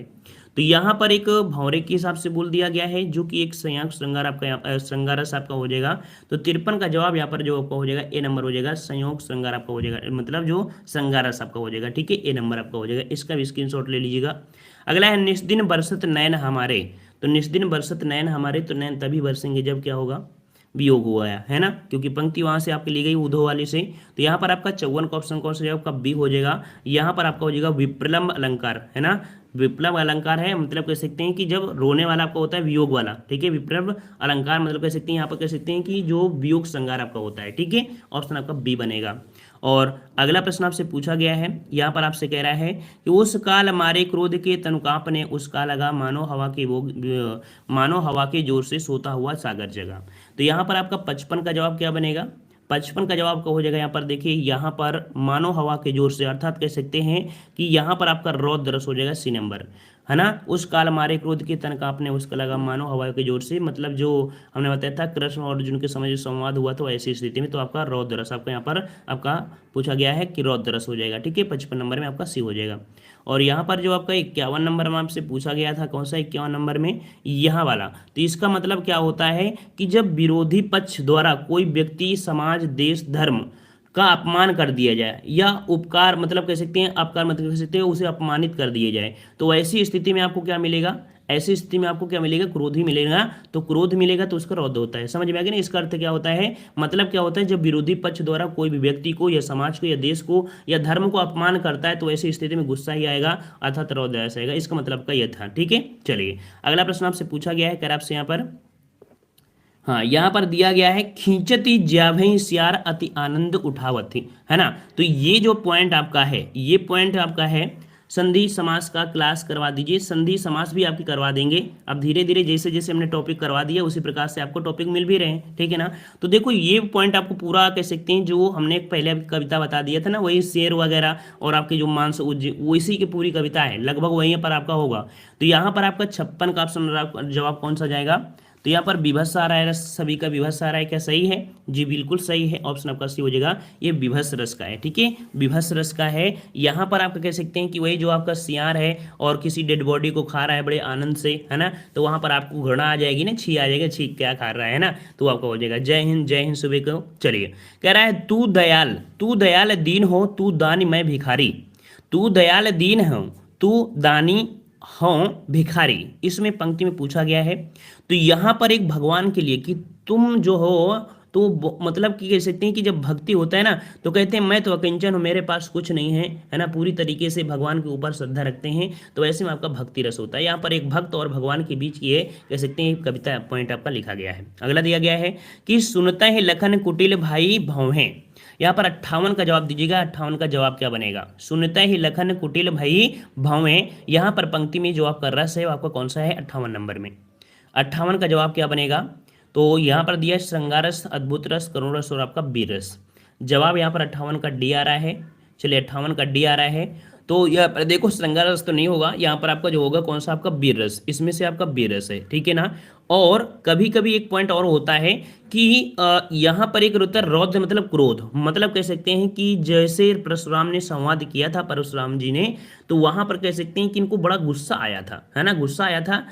तो यहाँ पर एक भौरे के हिसाब से बोल दिया गया है, जो कि एक संयोग श्रृंगार आपका श्रृंगार रस आपका हो जाएगा। तो 53 का जवाब यहाँ पर जो आपका हो जाएगा ए नंबर हो जाएगा, संयोग श्रृंगार आपका हो जाएगा, मतलब जो श्रृंगार रस आपका हो जाएगा। ठीक है, ए नंबर आपका हो जाएगा। इसका भी स्क्रीनशॉट ले लीजिएगा। अगला है निस्दिन बरसत नयन हमारे, तो निस्दिन बरसत नयन हमारे, तो नयन तभी बरसेंगे जब क्या होगा, वियोग हुआ है ना, क्योंकि पंक्ति वहां से आपकी ली गई उधो वाली से। तो यहाँ पर आपका 54 का ऑप्शन कौन सा जाएगा, आपका बी हो जाएगा। यहाँ पर आपका हो जाएगा विप्रलंब अलंकार, है ना, विप्लव अलंकार है, मतलब कह सकते हैं कि जब रोने वाला आपका होता है वियोग वाला, ठीक है। विप्लव अलंकार मतलब कह सकते हैं यहाँ पर कह सकते हैं कि जो वियोग श्रृंगार आपका होता है, ठीक है। ऑप्शन आपका बी बनेगा। और अगला प्रश्न आपसे पूछा गया है, यहाँ पर आपसे कह रहा है कि उस काल मारे क्रोध के तनुकाप ने उसका लगा मानो हवा के जोर से सोता हुआ सागर जगा। तो यहाँ पर आपका 55 का जवाब क्या बनेगा? 55 का जवाब क्या हो जाएगा? यहाँ पर देखिए, यहाँ पर मानो हवा के जोर से, अर्थात कह सकते हैं कि यहाँ पर आपका रौद्र रस हो जाएगा सी नंबर, है ना। उस काल मारे क्रोध के तन कांपने उसका लगा मानो हवा के जोर से, मतलब जो हमने बताया था कृष्ण और अर्जुन के समय जो संवाद हुआ था ऐसी स्थिति में, तो आपका रौद्र रस आपका यहाँ पर आपका पूछा गया है कि रौद्र रस हो जाएगा, ठीक है। 55 नंबर में आपका सी हो जाएगा। और यहाँ पर जो आपका 51 नंबर में आपसे पूछा गया था, कौन सा 51 नंबर में? यहाँ वाला। तो इसका मतलब क्या होता है कि जब विरोधी पक्ष द्वारा कोई व्यक्ति, समाज, देश, धर्म का अपमान कर दिया जाए या उपकार मतलब कह सकते हैं अपकार मतलब कह सकते हैं उसे अपमानित कर दिया जाए, तो ऐसी स्थिति में आपको क्या मिलेगा? ऐसी स्थिति में आपको क्या मिलेगा? क्रोध ही मिलेगा। तो क्रोध मिलेगा तो उसका रौद्र होता है। समझ में आ गया ना? इसका अर्थ क्या होता है, मतलब क्या होता है, जब विरोधी पक्ष द्वारा कोई भी व्यक्ति को या समाज को या देश को या धर्म को अपमान करता है तो ऐसी स्थिति में गुस्सा ही आएगा, अर्थात रौद्र ऐसा आएगा। इसका मतलब का यह था, ठीक है। चलिए अगला प्रश्न आपसे पूछा गया है, कर आपसे यहाँ पर, हाँ यहाँ पर दिया गया है, खींचती ज्याभई सियार अति आनंद उठावती, है ना। तो ये जो पॉइंट आपका है, ये पॉइंट आपका है संधि समास का क्लास करवा दीजिए। संधि समास भी आपकी करवा देंगे। अब धीरे धीरे जैसे जैसे हमने टॉपिक करवा दिया उसी प्रकार से आपको टॉपिक मिल भी रहे हैं, ठीक है ना। तो देखो ये पॉइंट आपको पूरा कह सकते हैं, जो हमने पहले आपकी कविता बता दिया था ना, वही शेर वगैरह और आपके जो मांस वैसी की पूरी कविता है, लगभग वहीं पर आपका होगा। तो यहाँ पर आपका 56 का ऑप्शन जवाब कौन सा जाएगा? तो यहाँ पर विभत्स आ रहा है, रस सभी का विभत्स आ रहा है, क्या सही है? जी बिल्कुल सही है, ऑप्शन आपका सी हो जाएगा। ये विभत्स रस का है, ठीक है, विभत्स रस का है। यहाँ पर आप कह सकते हैं कि वही जो आपका सियार है और किसी डेड बॉडी को खा रहा है बड़े आनंद से, है ना, तो वहाँ पर आपको घृणा आ जाएगी ना, छी आ जाएगा, छी क्या खा रहा है ना, तो आपका हो जाएगा। जय हिंद सुबह को। चलिए कह रहा है, तू दयाल दीन हो, तू दानी मैं भिखारी। तू दयाल दीन हो, तू दानी हाँ भिखारी, इसमें पंक्ति में पूछा गया है। तो यहाँ पर एक भगवान के लिए कि तुम जो हो, तो मतलब कि कह सकते हैं कि जब भक्ति होता है ना, तो कहते हैं मैं तो अकिंचन हूँ, मेरे पास कुछ नहीं है, है ना, पूरी तरीके से भगवान के ऊपर श्रद्धा रखते हैं, तो ऐसे में आपका भक्ति रस होता है। यहाँ पर एक भक्त और भगवान के बीच ये कह सकते हैं कविता पॉइंट आपका लिखा गया है। अगला दिया गया है कि सुनता है लखन कुटिल भाई भवें। यहाँ पर 58 का जवाब दीजिएगा। 58 का जवाब क्या बनेगा? सुनता ही लखन कुटिल भई भवें। यहाँ पर पंक्ति में जो आपका रस है वो आपका कौन सा है? 58 नंबर में। 58 का जवाब क्या बनेगा? तो यहाँ पर दिया श्रृंगार रस, अद्भुत रस, करुण रस और आपका वीर रस। जवाब यहाँ पर 58 का डी आ रहा है। चलिए 58 का डी आ रहा है। तो यह देखो श्रृंगार रस तो नहीं होगा, यहाँ पर आपका जो होगा कौन सा? आपका वीर रस। इसमें से आपका वीर रस है, ठीक है ना। और कभी कभी एक पॉइंट और होता है कि यहाँ पर एक होता है रौद्र मतलब क्रोध, मतलब कह सकते हैं कि जैसे परशुराम ने संवाद किया था परशुराम जी ने, तो वहां पर कह सकते हैं कि इनको बड़ा गुस्सा आया था, है ना, गुस्सा आया था।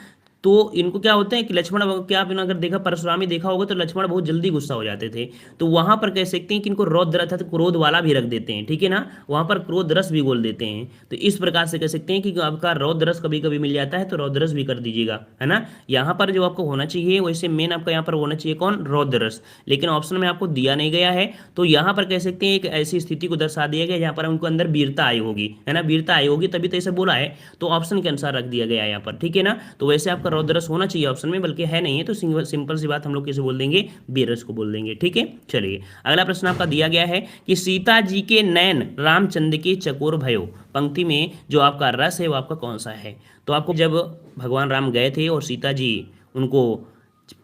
तो इनको क्या होता है कि लक्ष्मण, क्या आपने अगर देखा परशुराम ही देखा होगा तो लक्ष्मण बहुत जल्दी गुस्सा हो जाते थे, तो वहां पर कह सकते हैं कि इनको रौद्र था तो क्रोध वाला भी रख देते हैं, ठीक है ना, वहां पर क्रोध रस भी बोल देते हैं। तो इस प्रकार से कह सकते हैं कि आपका रौद्र रस कभी कभी मिल जाता है तो रौद्र रस भी कर दीजिएगा, है ना। यहाँ पर जो आपको होना चाहिए वैसे मेन आपका यहाँ पर होना चाहिए कौन? रौद्र रस, लेकिन ऑप्शन में आपको दिया नहीं गया है। तो यहाँ पर कह सकते हैं एक ऐसी स्थिति को दर्शा दिया गया जहाँ पर उनको अंदर वीरता आई होगी, है ना, वीरता आई होगी तभी तो ऐसे बोला है, तो ऑप्शन के अनुसार रख दिया गया है यहाँ पर, ठीक है ना। तो वैसे आपका रौद्र रस होना चाहिए ऑप्शन में, बल्कि है नहीं है, तो सिंपल सी बात हम लोग किसे बोल देंगे? बीरस को बोल देंगे, ठीक है। चलिए अगला प्रश्न आपका दिया गया है कि सीता जी के नयन रामचंद्र के चकोर भयो। पंक्ति में जो आपका रस है वो आपका कौन सा है? तो आपको जब भगवान राम गए थे और सीता जी उनको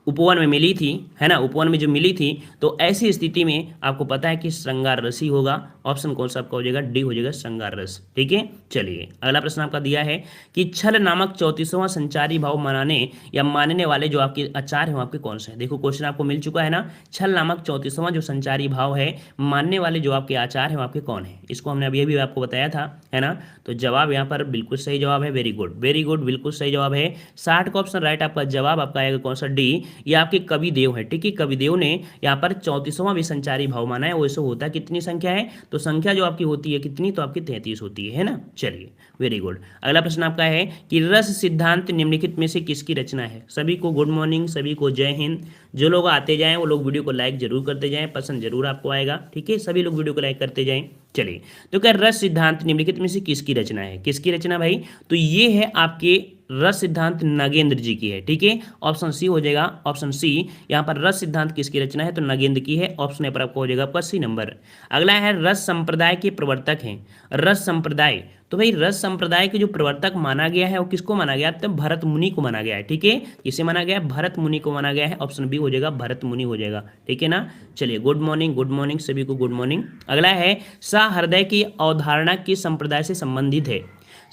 उपवन में मिली थी, है ना, उपवन में जो मिली थी, तो ऐसी स्थिति में आपको पता है कि श्रृंगार रस ही होगा। ऑप्शन कौन सा आपका हो जाएगा? डी हो जाएगा, श्रृंगार रस, ठीक है। चलिए अगला प्रश्न आपका दिया है कि छल नामक 34वां संचारी भाव मनाने या मानने वाले जो आपके आचार्य हैं आपके कौन से हैं? देखो क्वेश्चन आपको मिल चुका है ना, छल नामक 34वां जो संचारी भाव है, मानने वाले जो आपके आचार्य हैं आपके कौन है? इसको हमने अभी अभी आपको बताया था, है ना। तो जवाब यहाँ पर बिल्कुल सही जवाब है, वेरी गुड वेरी गुड, बिल्कुल सही जवाब है। 60 का ऑप्शन राइट आपका जवाब आपका आएगा कौन सा? डी। ये आपके कविदेव है, ठीक है, कविदेव ने यहाँ पर 34वां भी संचारी भाव माना है। वैसे होता है कितनी संख्या है? तो संख्या जो आपकी होती है कितनी? तो आपकी 33 होती है ना। चलिए वेरी गुड। अगला प्रश्न आपका है कि रस सिद्धांत निम्नलिखित में से किसकी रचना है? सभी को गुड मॉर्निंग, सभी को जय हिंद। जो लोग आते जाएं वो लोग वीडियो को लाइक जरूर करते जाएं, पसंद जरूर आपको आएगा, ठीक है, सभी लोग वीडियो को लाइक करते जाएं। चलिए, तो क्या रस सिद्धांत निम्नलिखित में से किसकी रचना है? किसकी रचना भाई? तो ये है आपके रस सिद्धांत नगेंद्र जी की है, ठीक है, ऑप्शन सी हो जाएगा, ऑप्शन सी। यहाँ पर रस सिद्धांत किसकी रचना है? तो नगेंद्र की है, ऑप्शन ए पर आपको हो जाएगा आपका सी नंबर। अगला है रस संप्रदाय के प्रवर्तक हैं। रस संप्रदाय, तो भाई रस संप्रदाय के जो प्रवर्तक माना गया है वो किसको माना गया? तो भरत मुनि को माना गया है, ठीक है, किसे माना गया है? भरत मुनि को माना गया है, ऑप्शन बी हो जाएगा, भरत मुनि हो जाएगा, ठीक है ना। चलिए, गुड मॉर्निंग सभी को, गुड मॉर्निंग। अगला है सहृदय की अवधारणा किस संप्रदाय से संबंधित है?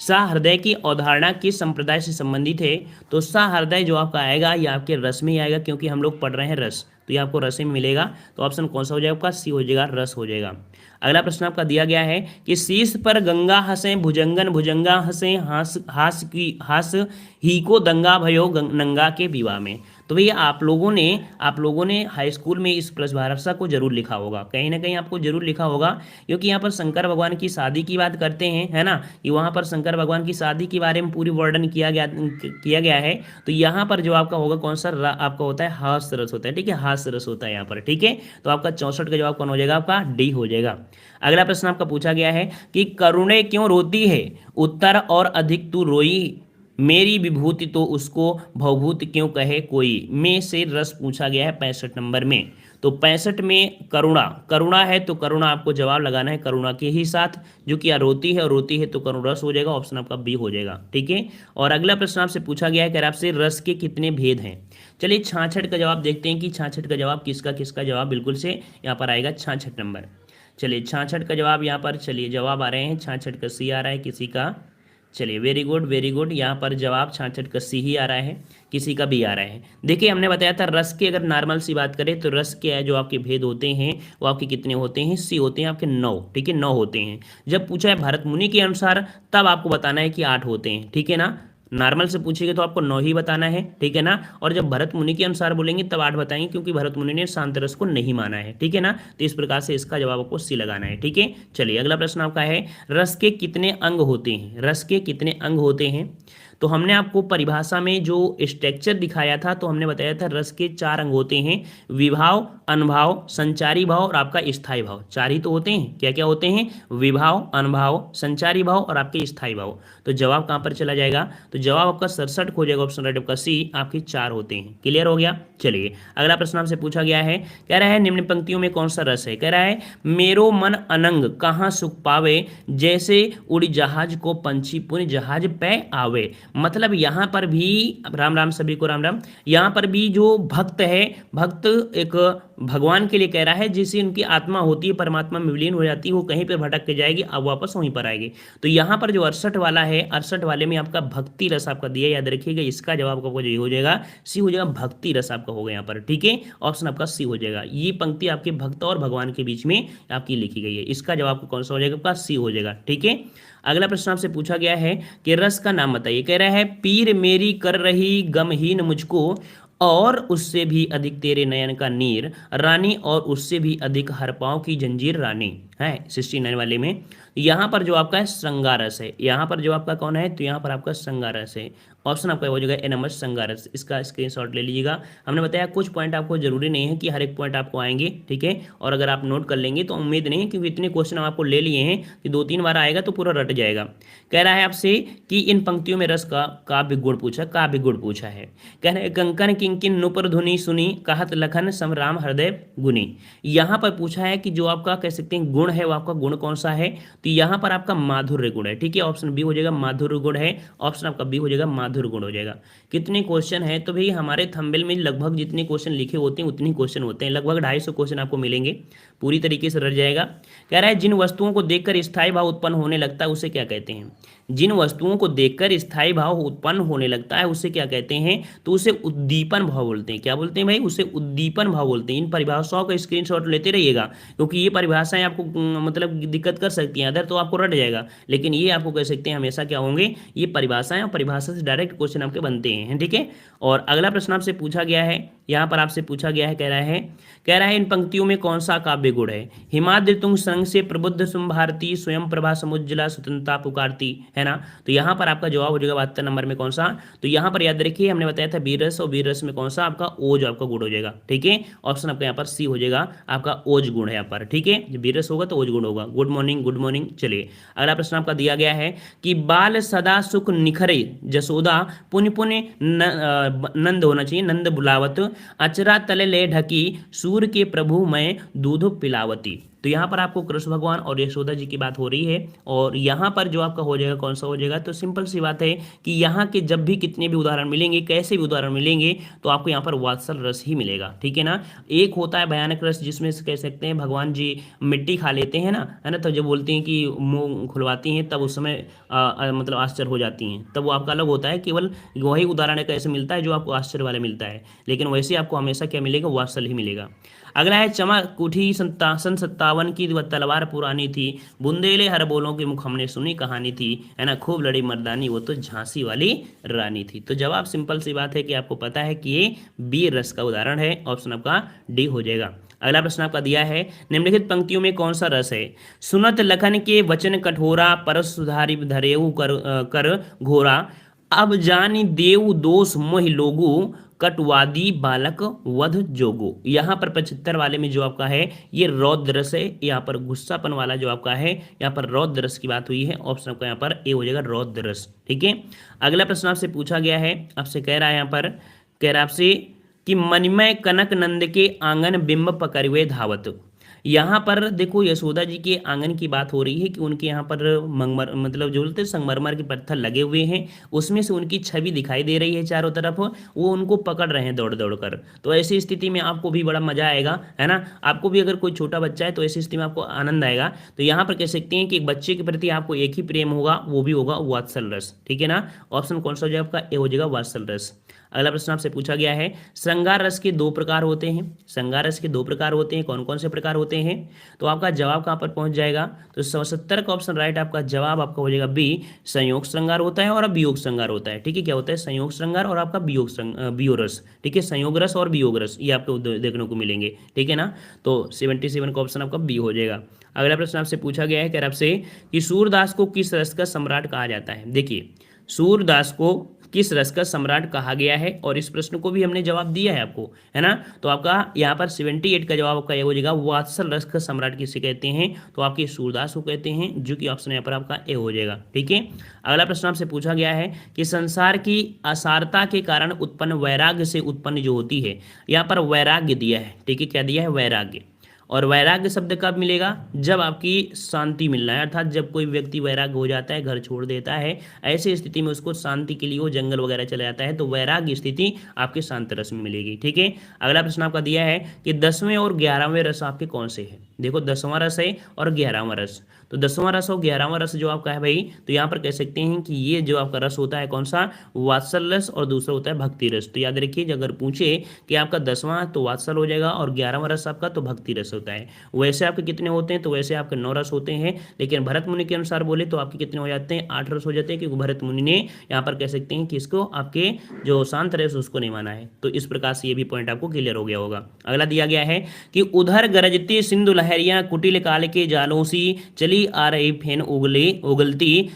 सहृदय की अवधारणा किस संप्रदाय से संबंधित है? तो सहृदय जो आपका आएगा ये आपके रस में ही आएगा, क्योंकि हम लोग पढ़ रहे हैं रस, तो ये आपको रस में मिलेगा। तो ऑप्शन कौन सा हो जाएगा आपका? सी हो जाएगा, रस हो जाएगा। अगला प्रश्न आपका दिया गया है कि शीश पर गंगा हंसे भुजंगन भुजंगा हंसे हास ही को दंगा भयो नंगा के विवाह में। तो भैया आप लोगों ने हाई स्कूल में इस परिभाषा को जरूर लिखा होगा, कहीं ना कहीं आपको जरूर लिखा होगा, क्योंकि यहाँ पर शंकर भगवान की शादी की बात करते हैं, है ना, कि वहाँ पर शंकर भगवान की शादी के बारे में पूरी वर्णन किया गया है। तो यहाँ पर जो आपका होगा कौन सा? आपका होता है हास्य रस होता है, ठीक है, हास्य रस होता है यहाँ पर, ठीक है। तो आपका 64 का जवाब कौन हो जाएगा? आपका डी हो जाएगा। अगला प्रश्न आपका पूछा गया है कि करुणे क्यों रोती है? उत्तर और अधिक तू रोई, मेरी विभूति तो उसको भवभूत क्यों कहे कोई, में से रस पूछा गया है 65 नंबर में। तो 65 में करुणा है, तो करुणा आपको जवाब लगाना है करुणा के ही साथ, जो कि रोती है तो करुण रस हो जाएगा, ऑप्शन आपका बी हो जाएगा, ठीक है। और अगला प्रश्न आपसे पूछा गया है कि आपसे रस के कितने भेद हैं? चलिए 66 का जवाब देखते हैं कि 66 का जवाब किसका जवाब बिल्कुल से यहाँ पर आएगा 66 नंबर। चलिए 66 का जवाब यहाँ पर, चलिए जवाब आ रहे हैं 66 का सी आ रहा है किसी का, चलिए वेरी गुड, यहाँ पर जवाब 66 का सी ही आ रहा है, किसी का भी आ रहा है। देखिए हमने बताया था रस की अगर नॉर्मल सी बात करें तो रस के जो आपके भेद होते हैं वो आपके कितने होते हैं? सी होते हैं आपके 9, ठीक है, 9 होते हैं। जब पूछा है भरत मुनि के अनुसार तब आपको बताना है कि 8 होते हैं, ठीक है ना। नॉर्मल से पूछेंगे तो आपको 9 ही बताना है, ठीक है ना। और जब भरत मुनि के अनुसार बोलेंगे तब 8 बताएंगे, क्योंकि भरत मुनि ने शांत रस को नहीं माना है, ठीक है ना। तो इस प्रकार से इसका जवाब आपको सी लगाना है, ठीक है। चलिए अगला प्रश्न आपका है रस के कितने अंग होते हैं? रस के कितने अंग होते हैं? तो हमने आपको परिभाषा में जो स्ट्रक्चर दिखाया था तो हमने बताया था रस के 4 अंग होते हैं, विभाव, अनुभाव, संचारी भाव और आपका स्थायी भाव। 4 ही तो होते हैं, क्या क्या होते हैं? विभाव, अनुभाव, संचारी भाव और आपके स्थायी भाव। तो जवाब कहाँ पर चला जाएगा? तो जवाब आपका 67 हो जाएगा, ऑप्शन राइट आपका सी, आपके 4 होते हैं। क्लियर हो गया। चलिए अगला प्रश्न आपसे पूछा गया है, कह रहा है निम्न पंक्तियों में कौन सा रस है? कह रहा है मेरो मन अनंग कहाँ सुख पावे, जैसे उड़ी जहाज को पंछी पुण्य जहाज पे आवे। मतलब यहाँ पर भी राम राम सभी को, राम राम। यहाँ पर भी जो भक्त है, भक्त एक भगवान के लिए कह रहा है, जिससे उनकी आत्मा होती है परमात्मा में विलीन हो जाती है, वो कहीं पर भटक के जाएगी, अब वापस वहीं पर आएगी। तो यहाँ पर जो 68 वाला है, 68 वाले में आपका भक्ति रस आपका दिया, याद रखिएगा, इसका जवाब आपको हो जाएगा सी हो जाएगा, भक्ति रस आपका होगा यहाँ पर, ठीक है, ऑप्शन आपका सी हो जाएगा। ये पंक्ति आपके भक्त और भगवान के बीच में आपकी लिखी गई है, इसका जवाब कौन सा हो जाएगा? आपका सी हो जाएगा, ठीक है। अगला प्रश्न आपसे पूछा गया है कि रस का नाम बताइए। कह रहा है पीर मेरी कर रही गमहीन मुझको, और उससे भी अधिक तेरे नयन का नीर रानी, और उससे भी अधिक हर पाँव की जंजीर रानी है 69 वाले में। यहाँ पर जो आपका है श्रृंगारस है, यहाँ पर जो आपका कौन है? तो यहाँ पर आपका श्रृंगारस है, ऑप्शन आपका हो जाएगा ए नंबर श्रृंगारस। इसका स्क्रीनशॉट ले लीजिएगा। हमने बताया कुछ पॉइंट आपको जरूरी नहीं है कि हर एक पॉइंट आपको आएंगे, ठीक है, और अगर आप नोट कर लेंगे तो उम्मीद नहीं है, क्योंकि इतने क्वेश्चन हम आपको ले लिए हैं कि 2-3 बार आएगा तो पूरा रट जाएगा। कह रहा है आपसे कि इन पंक्तियों में रस का काव्य गुण पूछा, काव्य गुण पूछा है। कह रहे हैं कंकन किंकिन नुपुर धुनि सुनी, कहत लखन समराम हृदय गुनी। यहाँ पर पूछा है कि जो आपका कह सकते हैं गुण है वो आपका गुण कौन सा है? तो यहाँ पर आपका माधुर्य गुण है, ठीक है, ऑप्शन बी हो जाएगा, माधुर्य गुण है, ऑप्शन आपका बी हो जाएगा, माधुर्य गुण हो जाएगा। कितने क्वेश्चन है? तो भाई हमारे थंबनेल में लगभग जितने क्वेश्चन लिखे होते हैं उतने क्वेश्चन होते हैं, लगभग 250 क्वेश्चन आपको मिलेंगे, पूरी तरीके से रट जाएगा। कह रहा है जिन वस्तुओं को देखकर स्थायी भाव उत्पन्न होने लगता है उसे क्या कहते हैं? जिन वस्तुओं को देखकर स्थायी भाव उत्पन्न होने लगता है उसे क्या कहते हैं? तो उसे उद्दीपन भाव बोलते हैं। क्या बोलते हैं भाई? उसे उद्दीपन भाव बोलते हैं। इन परिभाषाओं का स्क्रीनशॉट लेते रहिएगा, क्योंकि ये परिभाषाएं आपको मतलब दिक्कत कर सकती हैं, अदर तो आपको रट जाएगा, लेकिन ये आपको कह सकते हैं हमेशा क्या होंगे, ये परिभाषाएं, और परिभाषा से डायरेक्ट क्वेश्चन आपके बनते हैं, ठीक है। और अगला प्रश्न आपसे पूछा गया है, यहाँ पर आपसे पूछा गया है, कह रहा है इन पंक्तियों में कौन सा काव्य गुण है? हिमाद्रि तुंग संग से प्रबुद्ध सुम भारती, स्वयं प्रभा समुज्जला स्वतंत्रता पुकारती, है ना। तो यहाँ पर आपका जवाब हो जाएगा 72 नंबर में कौन सा, तो यहाँ पर याद रखिए हमने बताया था बीररस, और बीररस में कौन सा आपका ओज आपका गुण हो जाएगा, ठीक है। ऑप्शन आपका यहाँ पर सी हो जाएगा, आपका ओज गुण है यहाँ पर, ठीक है। जब बीररस होगा तो ओज गुण होगा। Good morning, good morning. चलिए अगला प्रश्न आपका दिया गया है कि बाल सदा सुख निखरे जसोदा पुण्य पुण्य नंद होना चाहिए, नंद बुलावत अचरा तले ले ढकी सूर्य के प्रभु मैं दूध पिलावती। तो यहाँ पर आपको कृष्ण भगवान और यशोदा जी की बात हो रही है, और यहाँ पर जो आपका हो जाएगा कौन सा हो जाएगा, तो सिंपल सी बात है कि यहाँ के जब भी कितने भी उदाहरण मिलेंगे, कैसे भी उदाहरण मिलेंगे, तो आपको यहाँ पर वात्सल रस ही मिलेगा, ठीक है ना। एक होता है भयानक रस जिसमें से कह सकते हैं भगवान जी मिट्टी खा लेते हैं ना, है ना, तो जब बोलते हैं कि मुंह खुलवाती हैं तब उस समय मतलब आश्चर्य हो जाती हैं, तब वो आपका अलग होता है। केवल वही उदाहरण कैसे मिलता है जो आपको आश्चर्य वाला मिलता है, लेकिन वैसे आपको हमेशा क्या मिलेगा, वात्सल ही मिलेगा। अगला है चमक उठी सन 57 की वह तलवार पुरानी थी, बुंदेले हर बोलों के मुख हमने सुनी कहानी थी, है ना, खूब लड़ी मर्दानी वो तो झांसी वाली रानी थी। तो जवाब सिंपल सी बात है कि आपको पता है कि ये बी रस का उदाहरण है, ऑप्शन आपका डी हो जाएगा। अगला प्रश्न आपका दिया है निम्नलिखित पंक्तियों में कौन सा रस है, सुनत लखन के वचन कठोरा परस सुधारी धरेऊ कर घोरा, अब जानी देव दोष मोहि लोगु कटवादी बालक वध जोगो। यहाँ पर 75 वाले में जो आपका है ये रौद्र रस है, यहाँ पर गुस्सापन वाला जो आपका है यहाँ पर रौद्र रस की बात हुई है, ऑप्शन आपका यहाँ पर ए हो जाएगा रौद्र रस, ठीक है। अगला प्रश्न आपसे पूछा गया है, आपसे कह रहा है यहाँ पर, कह रहा है आपसे कि मणिमय कनक नंद के आंगन बिंब पकड़वे धावत। यहाँ पर देखो यशोदा जी के आंगन की बात हो रही है कि उनके यहाँ पर मंगमर मतलब जो बोलते हैं संगमरमर के पत्थर लगे हुए हैं, उसमें से उनकी छवि दिखाई दे रही है चारों तरफ, वो उनको पकड़ रहे हैं दौड़ दौड़ कर। तो ऐसी स्थिति में आपको भी बड़ा मजा आएगा, है ना। आपको भी अगर कोई छोटा बच्चा है तो ऐसी स्थिति में आपको आनंद आएगा। तो यहाँ पर कह सकते हैं कि एक बच्चे के प्रति आपको एक ही प्रेम होगा, वो भी होगा वात्सल रस, ठीक है ना। ऑप्शन कौन सा हो जाएगा आपका, ए हो जाएगा वात्सल रस। अगला प्रश्न आपसे पूछा गया है श्रृंगार रस के दो प्रकार होते हैं, श्रृंगार रस के दो प्रकार होते हैं, कौन कौन से प्रकार होते हैं, तो आपका जवाब कहाँ पर पहुंच जाएगा, तो 77 का ऑप्शन राइट, आपका जवाब आपका हो जाएगा बी, संयोग श्रृंगार होता है और वियोग श्रृंगार होता है, ठीक है। क्या होता है, संयोग श्रृंगार और आपका वियोग रस, ठीक है, संयोग रस और वियोग रस ये आपको देखने को मिलेंगे, ठीक है ना। तो 77 का ऑप्शन आपका बी हो जाएगा। अगला प्रश्न आपसे पूछा गया है कह आपसे कि सूरदास को किस रस का सम्राट कहा जाता है। देखिए सूरदास को किस रस का सम्राट कहा गया है, और इस प्रश्न को भी हमने जवाब दिया है आपको, है ना। तो आपका यहाँ पर 78 का जवाब आपका ये हो जाएगा, वात्सल रस का सम्राट किसे कहते हैं, तो आपके सूरदास को कहते हैं, जो कि ऑप्शन यहाँ पर आपका ए हो जाएगा, ठीक है। अगला प्रश्न आपसे पूछा गया है कि संसार की असारता के कारण उत्पन्न वैराग्य से उत्पन्न जो होती है, यहाँ पर वैराग्य दिया है, ठीक है, क्या दिया है, वैराग्य। और वैराग्य शब्द कब मिलेगा, जब आपकी शांति मिलना है, अर्थात जब कोई व्यक्ति वैराग्य हो जाता है, घर छोड़ देता है, ऐसी स्थिति में उसको शांति के लिए वो जंगल वगैरह चला जाता है, तो वैराग्य स्थिति आपके शांत रस में मिलेगी, ठीक है। अगला प्रश्न आपका दिया है कि 10वें और 11वें रस आपके कौन से हैं। देखो 10वां रस है और 11वां रस, तो 10वां रस और 11वां रस जो आपका है भाई, तो यहाँ पर कह सकते हैं कि ये जो आपका रस होता है कौन सा, वात्सल रस, और दूसरा होता है भक्ति रस। तो याद रखिए अगर पूछे कि आपका 10वां तो वात्सल हो जाएगा और 11वां रस आपका तो भक्ति रस होता है। वैसे आपके कितने होते हैं, तो वैसे आपके 9 रस होते हैं, लेकिन भरत मुनि के अनुसार बोले तो आपके कितने हो जाते हैं, 8 रस हो जाते हैं, क्योंकि भरत मुनि ने यहाँ पर कह सकते हैं कि इसको आपके जो शांत रस उसको नहीं माना है। तो इस प्रकार से ये भी पॉइंट आपको क्लियर हो गया होगा। अगला दिया गया है कि उधर गरजती सिंधु लहरियां कुटिल काल के जालों सी चली आ रही फेन उगलती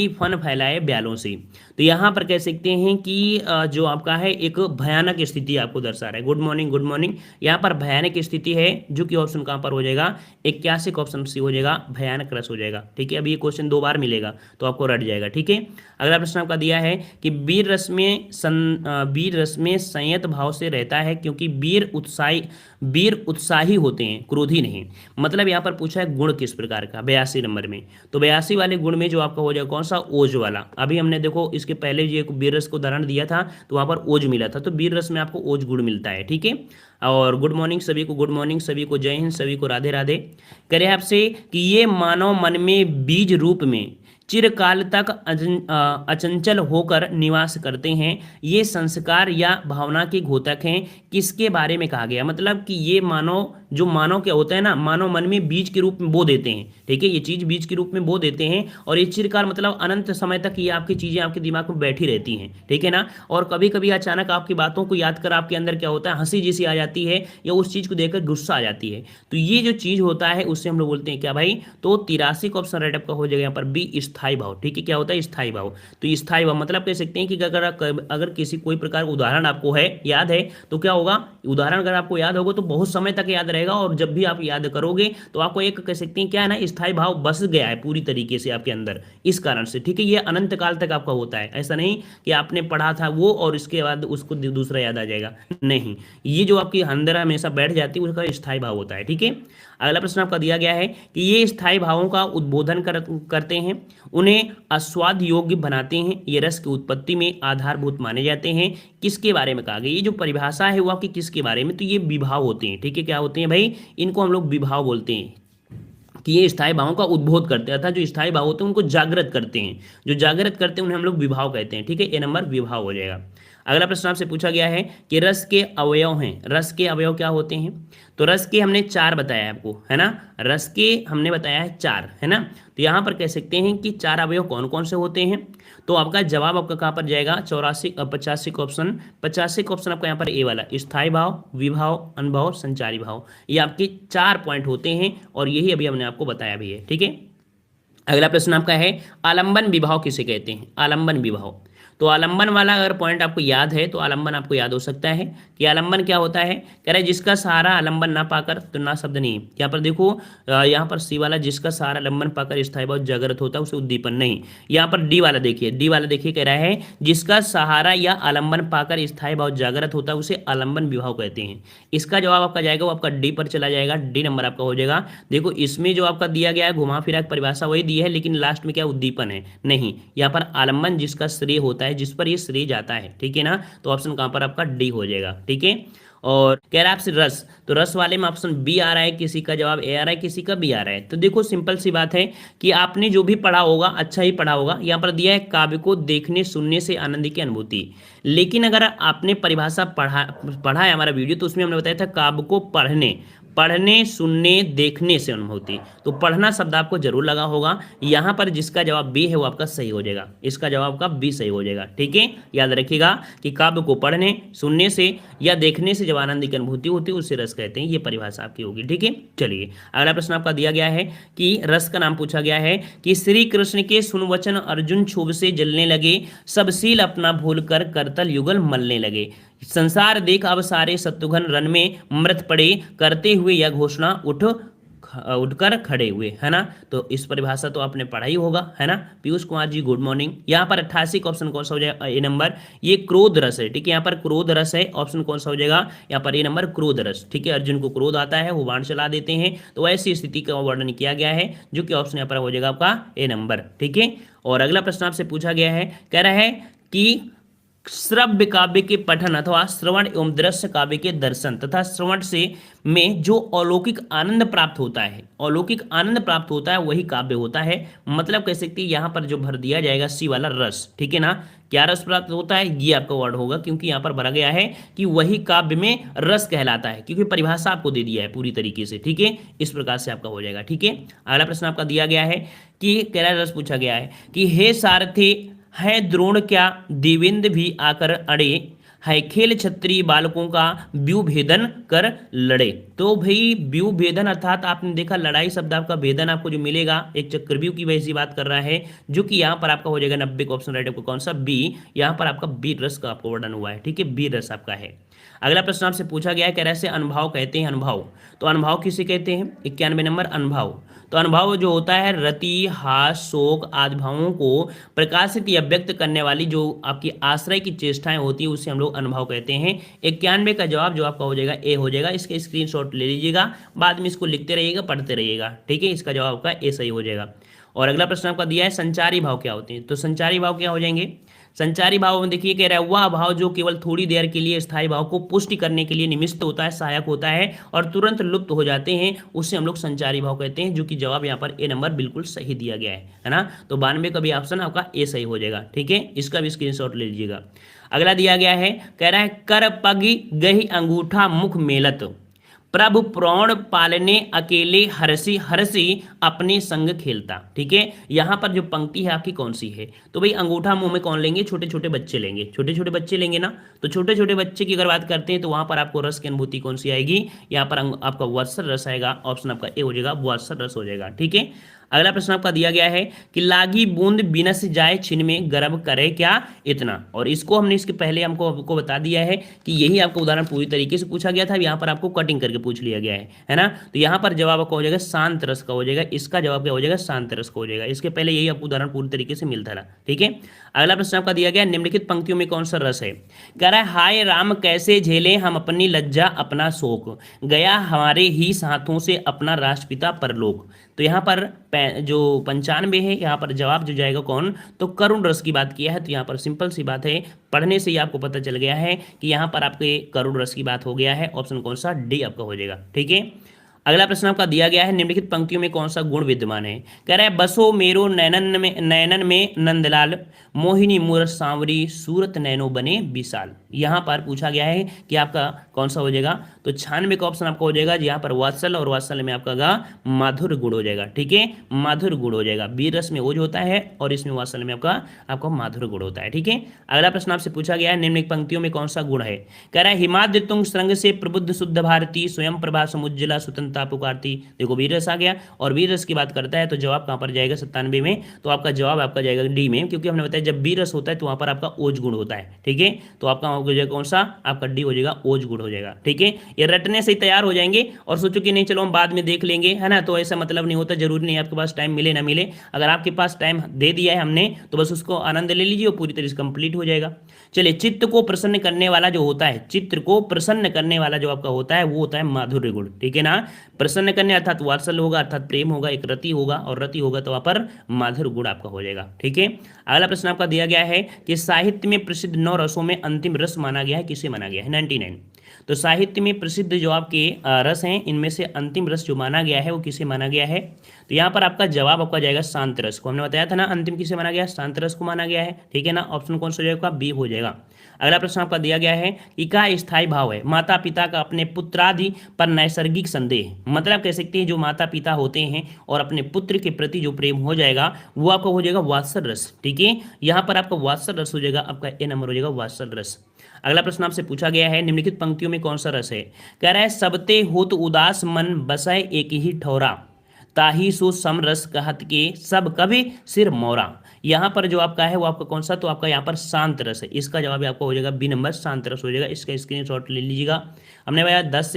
फन फैलाए ब्यालों से। तो यहाँ पर कह सकते हैं कि जो आपका है एक भयानक स्थिति आपको दर्शा रहा है। Good morning, good morning. यहाँ पर भयानक स्थिति है, जो कि ऑप्शन कहाँ पर हो जाएगा, 81 का ऑप्शन सी हो जाएगा, भयानक रस हो जाएगा, ठीक है। अभी ये क्वेश्चन 2 बार मिलेगा तो आपको रट जाएगा, ठीक है। अगला प्रश्न आपका दिया है कि वीर रस में संयत भाव से रहता है, क्योंकि वीर उत्साही होते हैं, क्रोधी नहीं। मतलब यहाँ पर पूछा है गुण किस प्रकार का, 82 नंबर में। तो 82 वाले गुण में जो आपका हो जाएगा कौन सा, ओज वाला। अभी हमने देखो इसके पहले जो एक वीर रस को उदाहरण दिया था तो वहाँ पर ओज मिला था, तो वीर रस में आपको ओज गुण मिलता है, ठीक है। और गुड मॉर्निंग सभी को, गुड मॉर्निंग सभी को, जय हिंद सभी को, राधे राधे। करे आपसे कि ये मानव मन में बीज रूप में चिरकाल तक अचंचल होकर निवास करते हैं, ये संस्कार या भावना के घोतक हैं, किसके बारे में कहा गया। मतलब कि ये मानव जो मानव क्या होता है ना, मानव मन में बीज के रूप में बो देते हैं, ठीक है, ये चीज बीज के रूप में बो देते हैं, और ये चिरकाल मतलब अनंत समय तक ये आपकी चीजें आपके दिमाग में बैठी रहती हैं, ठीक है ना। और कभी कभी अचानक आपकी बातों को याद कर आपके अंदर क्या होता है, हंसी जैसी आ जाती है, या उस चीज को देखकर गुस्सा आ जाती है। तो ये जो चीज होता है उससे हम लोग बोलते हैं क्या भाई, तो 83 का ऑप्शन राइट आपका हो जाएगा यहाँ पर बी, स्थायी भाव, ठीक है, क्या होता है स्थायी भाव। तो स्थायी भाव मतलब कह सकते हैं कि अगर किसी कोई प्रकार का उदाहरण आपको है याद है तो क्या होगा, उदाहरण अगर आपको याद होगा तो बहुत समय तक याद रहेगा, और जब भी आप याद करोगे तो आपको एक कह सकते हैं क्या है ना, स्थायी भाव बस गया है पूरी तरीके से आपके अंदर, इस कारण से, ठीक है। ये अनंत काल तक आपका होता है, ऐसा नहीं कि आपने पढ़ा था वो और इसके बाद उसको दूसरा याद आ जाएगा, नहीं, ये जो आपके अंदर हमेशा बैठ जाती है उसका स्थायी भाव होता है, ठीक है। अगला प्रश्न आपका दिया गया है कि ये स्थायी भावों का उद्बोधन करते हैं, उन्हें आस्वाद योग्य बनाते हैं, ये रस की उत्पत्ति में आधारभूत माने जाते हैं, किसके बारे में कहा गया, ये जो परिभाषा है वो आपकी किसके बारे में, तो ये विभाव होते हैं, ठीक है, क्या होते हैं भाई, इनको हम लोग विभाव बोलते हैं, कि ये स्थायी भावों का उद्बोध करते हैं, अर्थात जो स्थायी भाव होते हैं उनको जागृत करते हैं, जो जागृत करते हैं उन्हें हम लोग विभाव कहते हैं, ठीक है, ए नंबर विभाव हो जाएगा। अगला प्रश्न आपसे पूछा गया है कि रस के अवयव हैं, रस के अवयव क्या होते हैं, तो रस के हमने 4 बताया आपको, है ना, रस के हमने बताया है 4, है ना। तो यहाँ पर कह सकते हैं कि 4 अवयव कौन कौन से होते हैं, तो आपका जवाब आपका कहाँ पर जाएगा, 85 का ऑप्शन, 85 का ऑप्शन आपका यहाँ पर ए वाला, स्थायी भाव, विभाव, अनुभव, संचारी भाव, ये आपके 4 पॉइंट होते हैं, और यही अभी हमने आपको बताया भी है, ठीक है। अगला प्रश्न आपका है आलंबन विभाव किसे कहते हैं, आलंबन विभाव, तो आलंबन वाला अगर पॉइंट आपको याद है तो आलंबन आपको याद हो सकता है कि आलंबन क्या होता है, कह रहे जिसका सहारा आलंबन ना पाकर, तो ना शब्द नहीं, यहाँ पर देखो, यहाँ पर सी वाला जिसका सहारा आलंबन पाकर स्थायी भाव जागृत होता है उसे उद्दीपन नहीं, यहाँ पर डी वाला देखिए, डी वाला देखिए कह रहा है जिसका सहारा या आलंबन पाकर स्थायी भाव जागृत होता है उसे आलंबन विभाव कहते हैं। इसका जवाब आपका जाएगा वो आपका डी पर चला जाएगा, डी नंबर आपका हो जाएगा। देखो इसमें जो आपका दिया गया है घुमा फिरा परिभाषा वही दी है, लेकिन लास्ट में क्या उद्दीपन है, नहीं, यहाँ पर आलंबन जिसका श्रेय होता है, जिस पर ये श्रेय जाता है, ठीक है ना, तो ऑप्शन कहां पर आपका डी हो जाएगा, ठीक है। और कह रहा है आपसे रस, तो रस वाले में ऑप्शन बी आ रहा है, किसी का जवाब ए आ रहा है, किसी का बी आ रहा है। तो देखो सिंपल सी बात है कि आपने जो भी पढ़ा होगा अच्छा ही पढ़ा होगा, यहाँ पर दिया है काव्य को देखने सुनने से आनंद की अनुभूति, लेकिन अगर आपने परिभाषा पढ़ा है हमारा वीडियो तो उसमें हमने बताया था काव्य को पढ़ने सुनने देखने से अनुभूति, तो पढ़ना शब्द आपको जरूर लगा होगा, यहाँ पर जिसका जवाब बी है वो आपका सही हो जाएगा, इसका जवाब का बी सही हो जाएगा, ठीक है। याद रखिएगा कि काव्य को पढ़ने सुनने से या देखने से जब आनंद की अनुभूति होती है उसे रस कहते हैं, ये परिभाषा आपकी होगी, ठीक है। चलिए अगला प्रश्न आपका दिया गया है कि रस का नाम पूछा गया है कि श्री कृष्ण के सुनवचन अर्जुन क्षोभ से जलने लगे, सब सील अपना भूल कर करतल युगल मलने लगे, संसार देख अब सारे शत्रुघ्न रन में मृत पड़े, करते हुए यह घोषणा उठकर खड़े हुए, है ना। तो इस परिभाषा तो आपने पढ़ा ही होगा, है ना। Piyush Kumar ji good morning. यहाँ पर 88 का ऑप्शन कौन सा हो जाएगा, ए नंबर, ये क्रोध रस है, ठीक है, यहाँ पर क्रोध रस है, ऑप्शन कौन सा हो जाएगा, यहाँ पर ए नंबर क्रोध रस, ठीक है। अर्जुन को क्रोध आता है, वो बाण चला देते हैं, तो ऐसी स्थिति का वर्णन किया गया है, जो कि ऑप्शन यहाँ पर हो जाएगा आपका ए नंबर, ठीक है। और अगला प्रश्न आपसे पूछा गया है, कह रहा है कि श्रव्य काव्य के पठन अथवा श्रवण एवं दृश्य काव्य के दर्शन तथा श्रवण से में जो अलौकिक आनंद प्राप्त होता है, अलौकिक आनंद प्राप्त होता है वही काव्य होता है। मतलब कह सकते हैं यहाँ पर जो भर दिया जाएगा सी वाला रस, ठीक है ना, क्या रस प्राप्त होता है ये आपका वर्ड होगा, क्योंकि यहाँ पर भरा गया है कि वही काव्य में रस कहलाता है, क्योंकि परिभाषा आपको दे दिया है पूरी तरीके से, ठीक है। इस प्रकार से आपका हो जाएगा, ठीक है। अगला प्रश्न आपका दिया गया है कि कह रस पूछा गया है कि हे सारथी है द्रोण क्या देवेंद्र भी आकर अड़े, है खेल क्षत्रिय बालकों का व्यू भेदन कर लड़े। तो भाई व्यू भेदन अर्थात आपने देखा लड़ाई शब्द आपका भेदन आपको जो मिलेगा एक चक्रव्यूह की वैसी बात कर रहा है, जो कि यहाँ पर आपका हो जाएगा 90 का ऑप्शन राइट आपको कौन सा, बी। यहाँ पर आपका बी रस का आपको वर्णन हुआ है, ठीक है, बी रस आपका है। अगला प्रश्न आपसे पूछा गया है कह रहे से अनुभव कहते हैं, अनुभव, तो अनुभव किसे कहते हैं, 91 नंबर अनुभव। तो अनुभव जो होता है रति हास शोक आदि भावों को प्रकाशित या व्यक्त करने वाली जो आपकी आश्रय की चेष्टाएं होती है उसे हम लोग अनुभव कहते हैं। 91 का जवाब जो आपका हो जाएगा ए हो जाएगा, इसके स्क्रीनशॉट ले लीजिएगा, बाद में इसको लिखते रहिएगा पढ़ते रहिएगा, ठीक है। इसका जवाब आपका ए सही हो जाएगा। और अगला प्रश्न आपका दिया है संचारी भाव क्या होते हैं, तो संचारी भाव क्या हो जाएंगे, संचारी भाव में देखिए कह रहा है वह भाव जो केवल थोड़ी देर के लिए स्थायी भाव को पुष्टि करने के लिए निमित्त होता है, सहायक होता है और तुरंत लुप्त हो जाते हैं, उससे हम लोग संचारी भाव कहते हैं, जो कि जवाब यहाँ पर ए नंबर बिल्कुल सही दिया गया है ना। तो 92 का भी ऑप्शन आपका ए सही हो जाएगा, ठीक है, इसका भी स्क्रीनशॉट ले लीजिएगा। अगला दिया गया है कह रहा है कर पग गही अंगूठा मुख मेलत, प्रभु प्राण पालने अकेले हरसी हरसी अपने संग खेलता, ठीक है। यहाँ पर जो पंक्ति है आपकी कौन सी है, तो भाई अंगूठा मुंह में कौन लेंगे, छोटे छोटे बच्चे लेंगे, छोटे छोटे बच्चे लेंगे ना। तो छोटे छोटे बच्चे की अगर बात करते हैं तो वहां पर आपको रस की अनुभूति कौन सी आएगी, यहाँ पर आपका वत्सल रस आएगा, ऑप्शन आपका ए हो जाएगा, वत्सल रस हो जाएगा, ठीक है। अगला प्रश्न आपका दिया गया है कि लागी बूंद बिनस जाए छिन में गर्भ करे क्या इतना, और इसको हमने इसके पहले आपको बता दिया है कि यही आपका उदाहरण पूरी तरीके से पूछा गया था, यहाँ पर आपको कटिंग करके पूछ लिया गया है ना। तो यहाँ पर जवाब आपका हो जाएगा शांत रस का हो जाएगा, इसका जवाब क्या हो जाएगा शांत रस का हो जाएगा। इसके पहले यही आपको उदाहरण पूरी तरीके से मिलता था, ठीक है। अगला प्रश्न आपका दिया गया निम्नलिखित पंक्तियों में कौन सा रस है। कह रहा है हाय राम कैसे झेले हम अपनी लज्जा अपना शोक, गया हमारे ही हाथों से अपना राष्ट्रपिता परलोक। तो यहाँ पर जो 95 है, यहाँ पर जवाब जो जाएगा कौन, तो करुण रस की बात किया है। तो यहाँ पर सिंपल सी बात है, पढ़ने से ही आपको पता चल गया है कि यहाँ पर आपके करुण रस की बात हो गया है। ऑप्शन कौन सा, डी आपका हो जाएगा, ठीक है। अगला प्रश्न आपका दिया गया है निम्नलिखित पंक्तियों में कौन सा गुण विद्यमान है। कह रहा है बसो मेरो नैनन में नंदलाल, मोहिनी मूरत सांवरी सूरत नैनो बने विशाल। यहाँ पर पूछा गया है कि आपका कौन सा हो जाएगा, तो 96 का ऑप्शन आपका हो जाएगा यहाँ पर वात्सल्य, और वात्सल्य में आपका गा माधुर गुण हो जाएगा, ठीक है, माधुर गुण हो जाएगा। वीर रस में ओज होता है और इसमें वात्सल्य में आपका माधुर गुण होता है, ठीक है। अगला प्रश्न आपसे पूछा गया है निम्नलिखित पंक्तियों में कौन सा गुण है। कह रहा है हिमाद्रि तुंग श्रृंग से प्रबुद्ध शुद्ध भारती, स्वयं प्रभा समुज्जला स्वतंत्रता पुकारती। देखो वीर रस आ गया, और वीर रस की बात करता है तो जवाब कहाँ पर जाएगा 97 में, तो आपका जवाब आपका जाएगा डी में, क्योंकि हमने बताया जब वीर रस होता है तो वहां पर आपका ओज गुण होता है, ठीक है। तो आपका हो जाएगा कौन सा, आपका डी हो जाएगा, ओज गुण हो जाएगा, ठीक है। ये रटने से ही तैयार हो जाएंगे और सोचो कि नहीं चलो हम बाद में देख लेंगे, है ना, तो ऐसा मतलब नहीं होता, जरूरी नहीं आपके पास टाइम मिले ना मिले। अगर आपके पास टाइम दे दिया है हमने तो बस उसको आनंद ले लीजिए और पूरी तरह से कंप्लीट हो जाएगा। चलिए, चित्त को प्रसन्न करने वाला जो होता है, चित्त को प्रसन्न करने वाला जो आपका होता है वो होता है माधुर्य गुण, ठीक है ना। प्रसन्न करने अर्थात वात्सल्य होगा, अर्थात प्रेम होगा, एक रति होगा, और रति होगा तो वहां पर माधुर्य गुण आपका हो जाएगा, ठीक है। अगला प्रश्न आपका दिया गया है कि साहित्य में प्रसिद्ध 9 रसों में अंतिम रस माना गया है, किसे माना गया है, 99। तो साहित्य में प्रसिद्ध जो आपके रस हैं इनमें से अंतिम रस जो माना गया है वो किसे माना गया है। तो यहाँ पर आपका जवाब आपका जाएगा शांत रस को। हमने बताया था ना अंतिम किसे माना गया है, शांत रस को माना गया है, ठीक है ना। ऑप्शन कौन सा हो जाएगा, बी हो जाएगा। अगला प्रश्न आपका दिया गया है कि का स्थायी भाव है माता पिता का अपने पुत्रादि पर नैसर्गिक संदेह, मतलब कह सकते हैं जो माता पिता होते हैं और अपने पुत्र के प्रति जो प्रेम हो जाएगा वो आपका हो जाएगा वात्सल रस, ठीक है। यहाँ पर आपका वात्सल रस हो जाएगा, आपका ए नंबर हो जाएगा वात्सल रस। अगला प्रश्न आपसे पूछा गया है निम्नलिखित पंक्तियों में कौन सा रस है। कह रहा है सबते होत उदास मन बसय एक ही ठौरा, ताही सो समरस कहत के सब कभी सिर मोरा। यहाँ पर जो आपका है वो आपका कौन सा, तो आपका यहाँ पर शांत रस है। इसका जवाब आपका हो जाएगा बी नंबर, शांत रस हो जाएगा। इसका स्क्रीनशॉट ले लीजिएगा। हमने बताया 10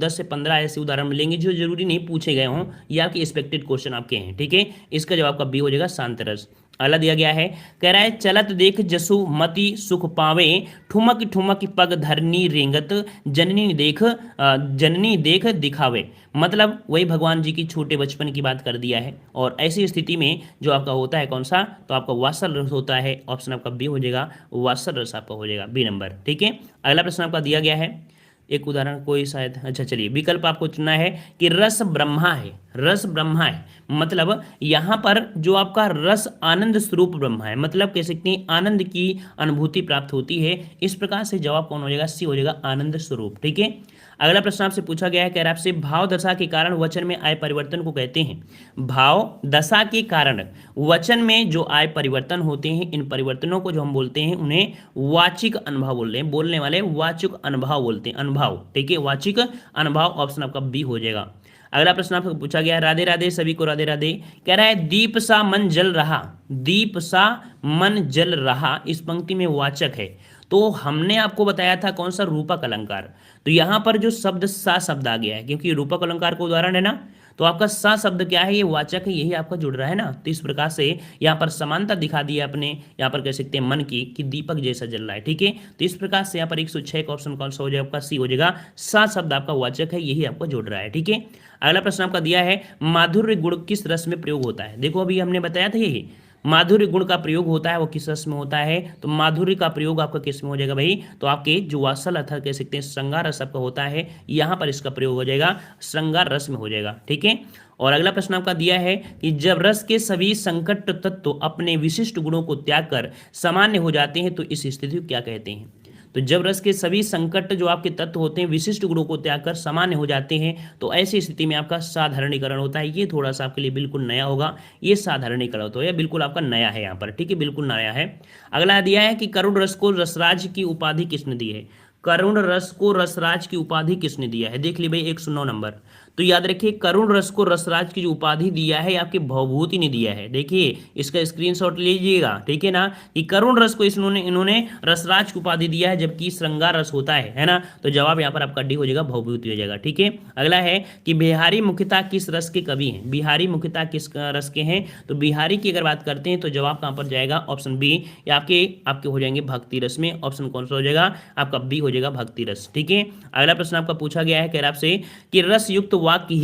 से 15 ऐसे उदाहरण मिलेंगे जो जरूरी नहीं पूछे गए हों, ये आपके एक्सपेक्टेड क्वेश्चन आपके हैं, ठीक है। इसका जवाब का बी हो जाएगा शांत रस। अगला दिया गया है, कह रहा है चलत देख जसु मति सुख पावे, ठुमक ठुमक पग धरनी रेंगत, जननी देख दिखावे। मतलब वही भगवान जी की छोटे बचपन की बात कर दिया है, और ऐसी स्थिति में जो आपका होता है कौन सा, तो आपका वात्सल रस होता है। ऑप्शन आपका बी हो जाएगा, वात्सल रस आपका हो जाएगा बी नंबर, ठीक है। अगला प्रश्न आपका दिया गया है, एक उदाहरण कोई शायद, अच्छा चलिए, विकल्प आपको चुनना है कि रस ब्रह्मा है, रस ब्रह्मा है, मतलब यहाँ पर जो आपका रस आनंद स्वरूप ब्रह्मा है, मतलब कह सकते हैं आनंद की अनुभूति प्राप्त होती है। इस प्रकार से जवाब कौन हो जाएगा, सी हो जाएगा, आनंद स्वरूप, ठीक है। अगला प्रश्न आपसे पूछा गया है, कह रहा है आपसे भाव दशा के कारण वचन में आय परिवर्तन को कहते हैं। भाव दशा के कारण वचन में जो आय परिवर्तन होते हैं, इन परिवर्तनों को जो हम बोलते हैं उन्हें वाचिक अनुभव बोलते हैं, बोलने वाले वाचिक अनुभव बोलते हैं, अनुभव, ठीक है, वाचिक अनुभव। ऑप्शन आपका बी हो जाएगा। अगला प्रश्न आपको पूछा गया है, राधे राधे सभी को राधे राधे। कह रहा है दीप सा मन जल रहा, दीप सा मन जल रहा, इस पंक्ति में वाचक है। तो हमने आपको बताया था कौन सा, रूपक अलंकार। तो यहाँ पर जो शब्द सा शब्द आ गया है, क्योंकि रूपक अलंकार का उदाहरण है ना, तो आपका सा शब्द क्या है, ये वाचक है, यही आपका जुड़ रहा है ना। तो इस प्रकार से यहाँ पर समानता दिखा दी है अपने, यहाँ पर कह सकते हैं मन की, कि दीपक जैसा जल रहा है, ठीक है। तो इस प्रकार से यहाँ पर 106 का ऑप्शन कौन सा हो जाएगा, आपका सी हो जाएगा। सा शब्द आपका वाचक है, यही आपको जुड़ रहा है, ठीक है। अगला प्रश्न आपका दिया है, माधुर्य गुण किस रस में प्रयोग होता है। देखो अभी हमने बताया था यही माधुर्य गुण का प्रयोग होता है वो किस रस में होता है, तो माधुर्य का प्रयोग आपका किस में हो जाएगा भाई, तो आपके जो वात्सल अर्थात कह सकते हैं श्रृंगार रस आपका होता है, यहाँ पर इसका प्रयोग हो जाएगा श्रृंगार रस में हो जाएगा, ठीक है। और अगला प्रश्न आपका दिया है कि जब रस के सभी संकट तत्व अपने विशिष्ट गुणों को त्याग कर सामान्य हो जाते हैं तो इस स्थिति को क्या कहते हैं। तो जब रस के सभी संकट जो आपके तत्व होते हैं विशिष्ट गुणों को त्याग कर सामान्य हो जाते हैं तो ऐसी स्थिति में आपका साधारणीकरण होता है। ये थोड़ा सा आपके लिए बिल्कुल नया होगा, ये साधारणीकरण होता है, बिल्कुल आपका नया है यहाँ पर, ठीक है, बिल्कुल नया है। अगला दिया है कि करुण रस को रसराज की उपाधि किसने दी है। करुण रस को रसराज की उपाधि किसने दिया है? देख ली भाई 109 नंबर। तो याद रखिए करुण रस को रसराज की जो उपाधि दिया है आपके भवभूति ने दिया है। देखिए इसका स्क्रीनशॉट लीजिएगा, ठीक है ना, कि करुण रस को इन्होंने रसराज की उपाधि दिया है, जबकि श्रृंगार रस होता है ना। तो जवाब यहाँ पर आपका डी हो जाएगा, भवभूति हो जाएगा। ठीक है, अगला है कि बिहारी मुख्यतः किस रस के कवि हैं? बिहारी मुख्यतः किस रस के हैं? तो बिहारी की अगर बात करते हैं तो जवाब कहाँ पर जाएगा? ऑप्शन बी, या आपके हो जाएंगे भक्ति रस में। ऑप्शन कौन सा हो जाएगा? आपका बी हो जाएगा, भक्ति रस। ठीक है, अगला प्रश्न आपका पूछा गया है, कह रहा आपसे कि रस युक्त वाक्य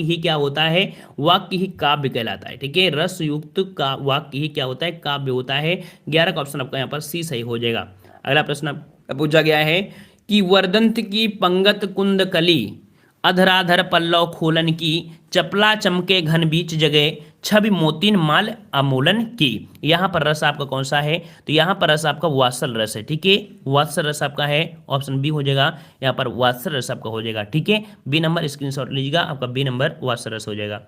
ही क्या होता है? वाक्य ही काव्य कहलाता है। ठीक है, रस युक्त का वाक्य ही क्या होता है? काव्य होता है। 11 का ऑप्शन आपका यहाँ पर सी सही हो जाएगा। अगला प्रश्न पूछा गया है कि वर्दंत की पंगत कुंद कली, अधराधर पल्लव खोलन की, चपला चमके घन बीच जगह, छवि मोतीन माल अमोलन की। यहाँ पर रस आपका कौन सा है? तो यहाँ पर रस आपका वात्सल रस है। ठीक है, वात्सल रस आपका है, ऑप्शन बी हो जाएगा यहाँ पर, वात्सल रस आपका हो जाएगा। ठीक है, बी नंबर स्क्रीनशॉट लीजिएगा, आपका बी नंबर वात्सल रस हो जाएगा।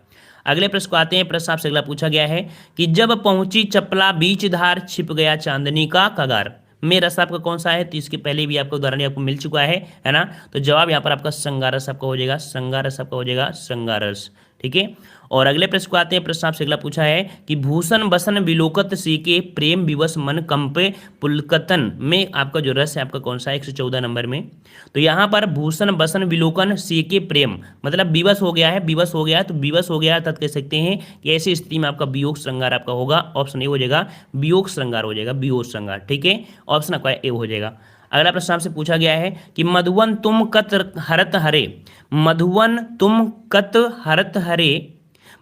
अगले प्रश्न को आते हैं। प्रश्न आपसे अगला पूछा गया है कि जब पहुंची चपला बीच धार, छिप गया चांदनी का कगार, में रस आपका कौन सा है? तो इसके पहले भी आपको उदाहरण आपको मिल चुका है ना। तो जवाब यहाँ पर आपका श्रृंगार रस आपका हो जाएगा, श्रृंगार रस आपका हो जाएगा, श्रृंगार रस। ठीक है, और अगले प्रश्न को आते हैं। प्रश्न आपसे अगला पूछा है कि भूषण बसन विलोकत सीके, प्रेम विवश मन कंपे पुलकतन, में आपका जो रस है आपका कौन सा है? 114 नंबर में। तो यहाँ पर भूषण बसन विलोकन सीके प्रेम, मतलब विवश हो गया है, विवश हो गया है, तो विवश हो गया है तब कह सकते हैं कि ऐसी स्थिति में आपका वियोग श्रृंगार आपका होगा। ऑप्शन ए हो जाएगा, वियोग श्रृंगार हो जाएगा, वियोग श्रृंगार। ठीक है, ऑप्शन आपका ए हो जाएगा। अगला प्रश्न आपसे पूछा गया है कि मधुवन तुम कत हरत हरे, मधुवन तुम कत हरत हरे,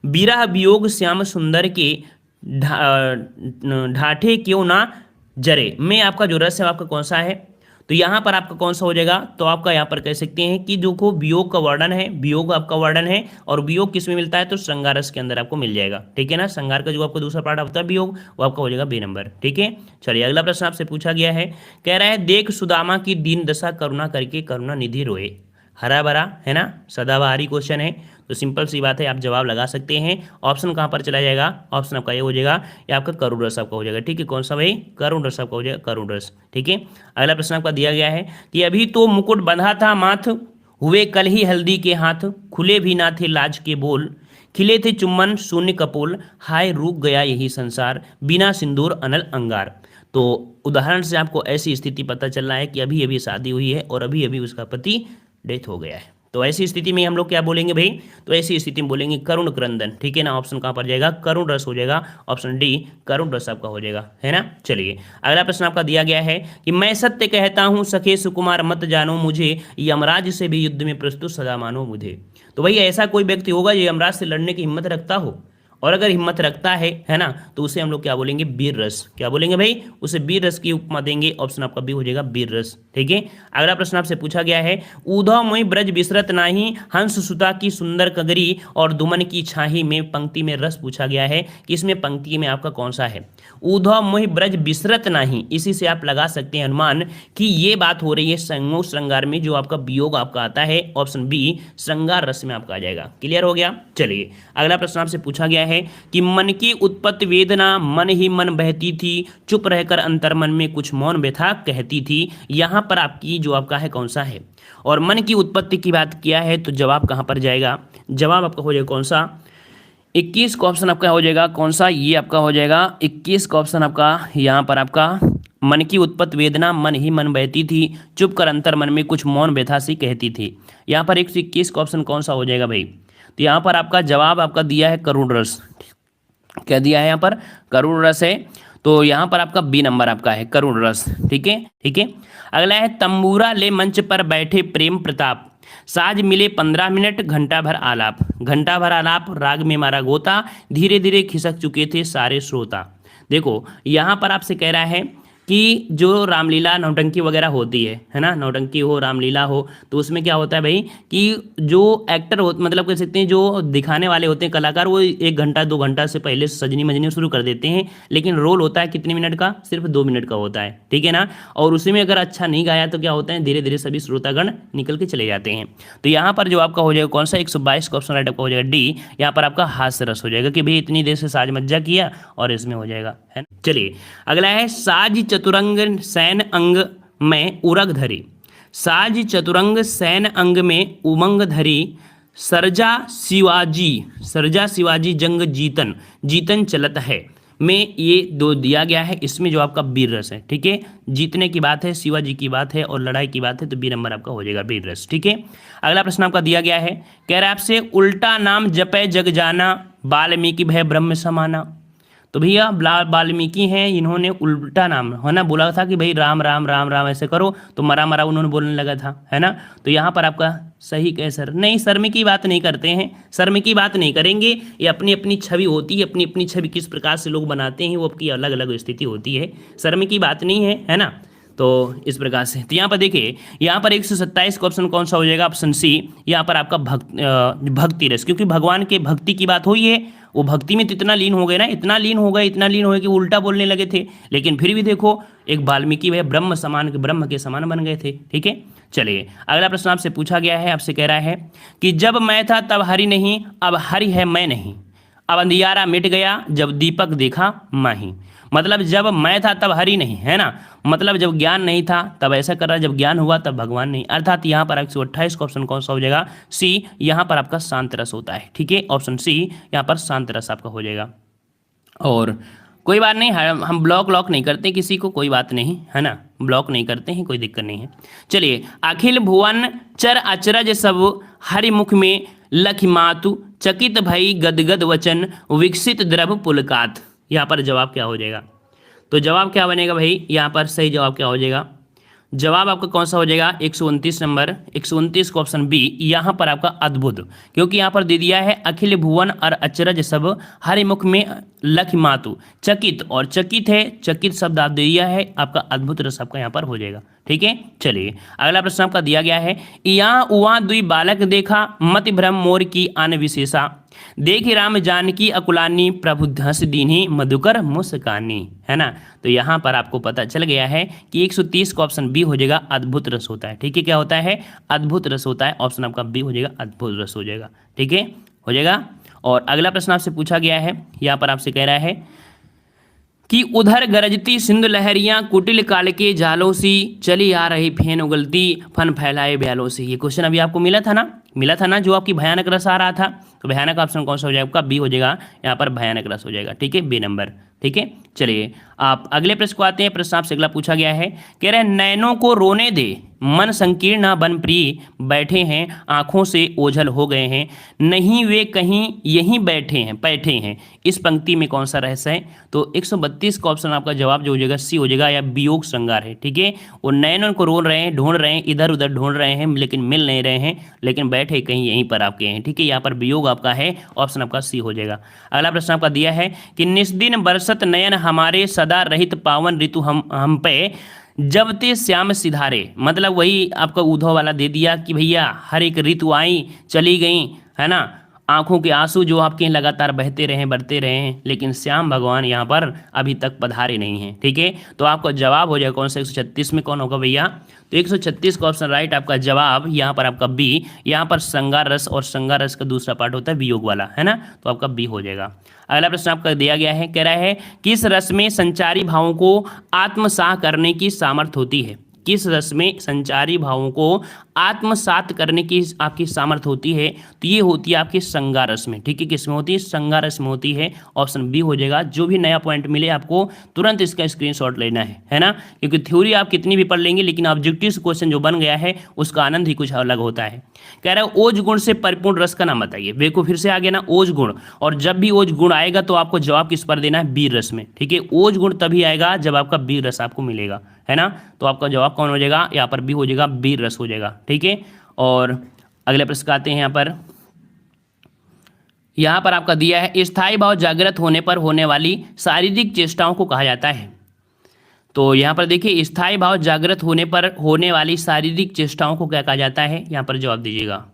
बिरह वियोग श्याम सुंदर के, ढाठे क्यों ना जरे, में आपका जो रस है आपका कौन सा है? तो यहाँ पर आपका कौन सा हो जाएगा? तो आपका यहाँ पर कह सकते हैं कि जो को वियोग का वर्णन है, वियोग आपका वर्णन है, और वियोग किस में मिलता है? तो श्रृंगार रस के अंदर आपको मिल जाएगा। ठीक है ना, श्रृंगार का जो आपका दूसरा पार्ट होता है वियोग, वो आपका हो जाएगा बी नंबर। ठीक है, चलिए अगला प्रश्न आपसे पूछा गया है, कह रहा है देख सुदामा की दीन दशा, करुणा करके करुणा निधि रोए। हरा भरा है ना, सदाबहारी क्वेश्चन है, तो सिंपल सी बात है, आप जवाब लगा सकते हैं। ऑप्शन कहाँ पर चला जाएगा? ऑप्शन आपका ये हो जाएगा, या आपका करुण रस आपका हो जाएगा। ठीक है, कौन सा भाई? करुण रस आपका हो जाएगा, करुण रस। ठीक है, अगला प्रश्न आपका दिया गया है कि अभी तो मुकुट बंधा था माथ, हुए कल ही हल्दी के हाथ, खुले भी ना थे लाज के बोल, खिले थे चुम्बन शून्य कपोल, हाय रुक गया यही संसार, बिना सिंदूर अनल अंगार। तो उदाहरण से आपको ऐसी स्थिति पता चल रहा है कि अभी अभी शादी हुई है और अभी अभी उसका पति डेथ हो गया है। तो ऐसी स्थिति में हम लोग क्या बोलेंगे भाई? तो ऐसी स्थिति में बोलेंगे करुण क्रंदन। ठीक है ना, ऑप्शन कहाँ पर जाएगा? करुण रस हो जाएगा, ऑप्शन डी करुण रस आपका हो जाएगा, है ना। चलिए अगला प्रश्न आपका दिया गया है कि मैं सत्य कहता हूँ सखे सुकुमार मत जानो मुझे, यमराज से भी युद्ध में प्रस्तुत सदा मानो मुझे। तो भाई ऐसा कोई व्यक्ति होगा जो यमराज से लड़ने की हिम्मत रखता हो, और अगर हिम्मत रखता है ना, तो उसे हम लोग क्या बोलेंगे? वीर रस। क्या बोलेंगे भाई? उसे वीर रस की उपमा देंगे। ऑप्शन आपका बी हो जाएगा, वीर रस। ठीक है, अगला प्रश्न आपसे पूछा गया है ऊधव मोहि ब्रज बिसरत नाही, हंस सुता की सुंदर कगरी, और दुमन की छाही में पंक्ति में रस पूछा गया है कि इसमें पंक्ति में आपका कौन सा है? ऊधव मोहि ब्रज बिसरत नाही, इसी से आप लगा सकते हैं अनुमान कि ये बात हो रही है संगो श्रृंगार में, जो आपका वियोग आपका आता है। ऑप्शन बी श्रृंगार रस में आपका आ जाएगा। क्लियर हो गया। चलिए अगला प्रश्न आपसे पूछा गया है कि मन की उत्पत्ति वेदना, मन ही मन बहती थी, चुप रहकर अंतर्मन में कुछ मौन व्यथा कहती थी। यहां पर आपकी जो आपका है कौन सा है? और मन की उत्पत्ति की बात किया है तो जवाब कहां पर जाएगा? जवाब आपका हो जाएगा कौन सा? 21 का ऑप्शन आपका हो जाएगा कौन सा? ये आपका हो जाएगा 21 का ऑप्शन आपका। यहाँ पर आपका मन की उत्पत्ति वेदना, मन ही मन बहती थी, चुप कर अंतर मन में कुछ मौन व्यथा सी कहती थी। यहाँ पर 121 का ऑप्शन कौन सा हो जाएगा भाई? तो यहाँ पर आपका जवाब आपका दिया है करुण रस। क्या दिया है यहाँ पर? करुण रस है। तो यहाँ पर आपका बी नंबर आपका है, करुण रस। ठीक है, ठीक है। अगला है तंबूरा ले मंच पर बैठे प्रेम प्रताप, साज मिले 15 मिनट, घंटा भर आलाप, घंटा भर आलाप, राग में मारा गोता, धीरे धीरे खिसक चुके थे सारे श्रोता। देखो यहाँ पर आपसे कह रहा है कि जो रामलीला नौटंकी वगैरह होती है ना, नौटंकी हो रामलीला हो, तो उसमें क्या होता है भाई कि जो एक्टर हो, मतलब कह सकते हैं जो दिखाने वाले होते हैं कलाकार, वो 1 घंटा 2 घंटा से पहले सजनी मजनी शुरू कर देते हैं, लेकिन रोल होता है कितने मिनट का? सिर्फ 2 मिनट का होता है। ठीक है ना, और उसी में अगर अच्छा नहीं गाया तो क्या होता है? धीरे धीरे सभी श्रोतागण निकल के चले जाते हैं। तो यहाँ पर जो आपका हो जाएगा कौन सा? 122 का ऑप्शन राइट आपका हो जाएगा डी। यहाँ पर आपका हास्य रस हो जाएगा कि भाई इतनी देर से साज मज्जा किया और इसमें हो जाएगा, है। चलिए अगला है साज चतुरंग सैन अंग में उरग धरी, साज चतुरंग सैन अंग में उमंग धरी, सरजा शिवाजी जंग जीतन, जीतन चलत है में ये दो दिया गया है। इसमें जो आपका वीर रस है, ठीक है, जीतने की बात है, शिवाजी की बात है और लड़ाई की बात है, तो बी नंबर आपका हो जाएगा वीर रस, ठीक है। अगला प्रश्न आपका दिया गया है, कह रहा है आपसे उल्टा नाम जपे जग जाना, वाल्मीकि भय ब्रह्म समाना। तो भैया वाल्मीकि हैं, इन्होंने उल्टा नाम है ना बोला था कि भाई राम राम राम राम ऐसे करो, तो मरा मरा उन्होंने बोलने लगा था, है ना। तो यहाँ पर आपका सही कह सर, नहीं शर्म की बात नहीं करते हैं, शर्म की बात नहीं करेंगे, ये अपनी अपनी छवि होती है, अपनी अपनी छवि किस प्रकार से लोग बनाते हैं वो आपकी अलग अलग स्थिति होती है, शर्म की बात नहीं है ना। तो इस प्रकार से, तो यहाँ पर देखिए, यहाँ पर 127 का ऑप्शन कौन सा हो जाएगा, ऑप्शन सी, यहाँ पर आपका भक्ति रस, क्योंकि भगवान के भक्ति की बात हुई है, वो भक्ति में तो इतना लीन हो गए ना, इतना लीन हो गए कि उल्टा बोलने लगे थे, लेकिन फिर भी देखो एक वाल्मीकि वह ब्रह्म के समान बन गए थे, ठीक है। चलिए अगला प्रश्न आपसे पूछा गया है, आपसे कह रहा है कि जब मैं था तब हरि नहीं, अब हरि है मैं नहीं, अब अंधियारा मिट गया जब दीपक देखा माही। मतलब जब मैं था तब हरि नहीं, है ना, मतलब जब ज्ञान नहीं था तब ऐसा कर रहा, जब ज्ञान हुआ तब भगवान नहीं, अर्थात यहाँ पर 128 का ऑप्शन कौन सा हो जाएगा, सी, यहाँ पर आपका शांत रस होता है, ठीक है, ऑप्शन सी यहाँ पर शांत रस आपका हो जाएगा। और कोई बात नहीं, हम ब्लॉक नहीं करते किसी को, कोई बात नहीं, है ना, ब्लॉक नहीं करते हैं, कोई दिक्कत नहीं है। चलिए, अखिल भुवन चर अचरज सब, हरि मुख में लखि मातु, चकित भई गदगद वचन, विकसित द्रव पुलकात। यहाँ पर जवाब क्या हो जाएगा, तो जवाब क्या बनेगा भाई, यहाँ पर सही जवाब क्या हो जाएगा, जवाब आपका कौन सा हो जाएगा, 129 नंबर, 129 का ऑप्शन बी, यहाँ पर आपका अद्भुत, क्योंकि यहाँ पर दे दिया है अखिल भुवन और अचरज सब, हरि मुख में लखि मातु, चकित, और चकित है, चकित शब्द आप दे दिया है, आपका अद्भुत रस आपका यहाँ पर हो जाएगा, ठीक है। चलिए अगला प्रश्न आपका दिया गया है, यहाँ उहाँ दुई बालक देखा, मति भ्रम मोर की आन विशेषा, देखी राम जानकी अकुलानी, प्रभु धस दीन्ही मधुकर मुस्कानी, है ना। तो यहाँ पर आपको पता चल गया है कि 130 का ऑप्शन बी हो जाएगा, अद्भुत रस होता है, ठीक है, क्या होता है, अद्भुत रस होता है, ऑप्शन आपका बी हो जाएगा, अद्भुत रस हो जाएगा, ठीक है, हो जाएगा। और अगला प्रश्न आपसे पूछा गया है, यहाँ पर आपसे कह रहा है कि उधर गरजती सिंधु लहरियां, कुटिल काल के जालों सी, चली आ रही फेन उगलती, फन फैलाए ब्यालों से। ये क्वेश्चन अभी आपको मिला था ना, जो आपकी भयानक रस आ रहा था, तो भयानक ऑप्शन कौन सा हो जाएगा आपका, बी हो जाएगा, यहाँ पर भयानक रस हो जाएगा, ठीक है, बी नंबर, ठीक है। चलिए आप अगले प्रश्न को आते हैं, प्रश्न आपसे अगला पूछा गया है, कह रहे हैं नैनों को रोने दे, मन संकीर्ण बन प्रिय, बैठे हैं आंखों से ओझल हो गए हैं, नहीं वे कहीं यहीं बैठे हैं, इस पंक्ति में कौन सा रहस्य है, तो 132 का ऑप्शन आपका जवाब जो हो जाएगा सी हो जाएगा, या वियोग श्रृंगार है, ठीक है। वो नैनों को रो रहे हैं, ढूंढ रहे हैं, इधर उधर ढूंढ रहे हैं, लेकिन मिल नहीं रहे हैं, लेकिन बैठे कहीं यहीं पर आपके हैं, ठीक है, यहाँ पर वियोग आपका है, ऑप्शन आपका सी हो जाएगा। अगला प्रश्न आपका दिया है कि निस्दिन बरसत नयन हमारे, सदा रहित पावन ऋतु हम पे, जब ते श्याम सिधारे, मतलब वही आपका उद्धव वाला दे दिया कि भैया हर एक ऋतु आई चली गई, है ना, आंखों के आंसू जो आपके लगातार बहते रहे बढ़ते रहे, लेकिन श्याम भगवान यहाँ पर अभी तक पधारे नहीं हैं, ठीक है। तो आपका जवाब हो जाएगा कौन सा, 136 में कौन होगा भैया, तो 136 का ऑप्शन राइट आपका जवाब, यहाँ पर आपका बी, यहाँ पर श्रृंगार रस, और श्रृंगार रस का दूसरा पार्ट होता है वियोग वाला, है ना, तो आपका बी हो जाएगा। अगला प्रश्न आपका दिया गया है, कह रहा है किस रस में संचारी भावों को आत्मसात करने की सामर्थ्य होती है, किस रस में संचारी भावों को आत्मसात करने की आपकी सामर्थ्य होती है, तो ये होती है आपकी श्रृंगार रस में, ठीक है, किस में होती है, श्रृंगार रस में होती है, ऑप्शन बी हो जाएगा। जो भी नया पॉइंट मिले आपको तुरंत इसका स्क्रीनशॉट लेना है ना, क्योंकि थ्योरी आप कितनी भी पढ़ लेंगे, लेकिन ऑब्जेक्टिव क्वेश्चन जो बन गया है उसका आनंद ही कुछ अलग होता है। कह रहा है ओज गुण से परिपूर्ण रस का नाम बताइए, देखो फिर से आ गया ना ओज गुण, और जब भी ओज गुण आएगा तो आपको जवाब किस पर देना है, वीर रस में, ठीक है, ओज गुण तभी आएगा जब आपका वीर रस आपको मिलेगा, है ना, तो आपका जवाब कौन हो जाएगा, यहाँ पर बी हो जाएगा, वीर रस हो जाएगा, ठीक है। और अगले प्रश्न आते हैं, यहाँ पर आपका दिया है स्थायी भाव जागृत होने पर होने वाली शारीरिक चेष्टाओं को कहा जाता है। तो यहाँ पर देखिए स्थायी भाव जागृत होने पर होने वाली शारीरिक चेष्टाओं को क्या कहा जाता है, यहाँ पर जवाब दीजिएगा।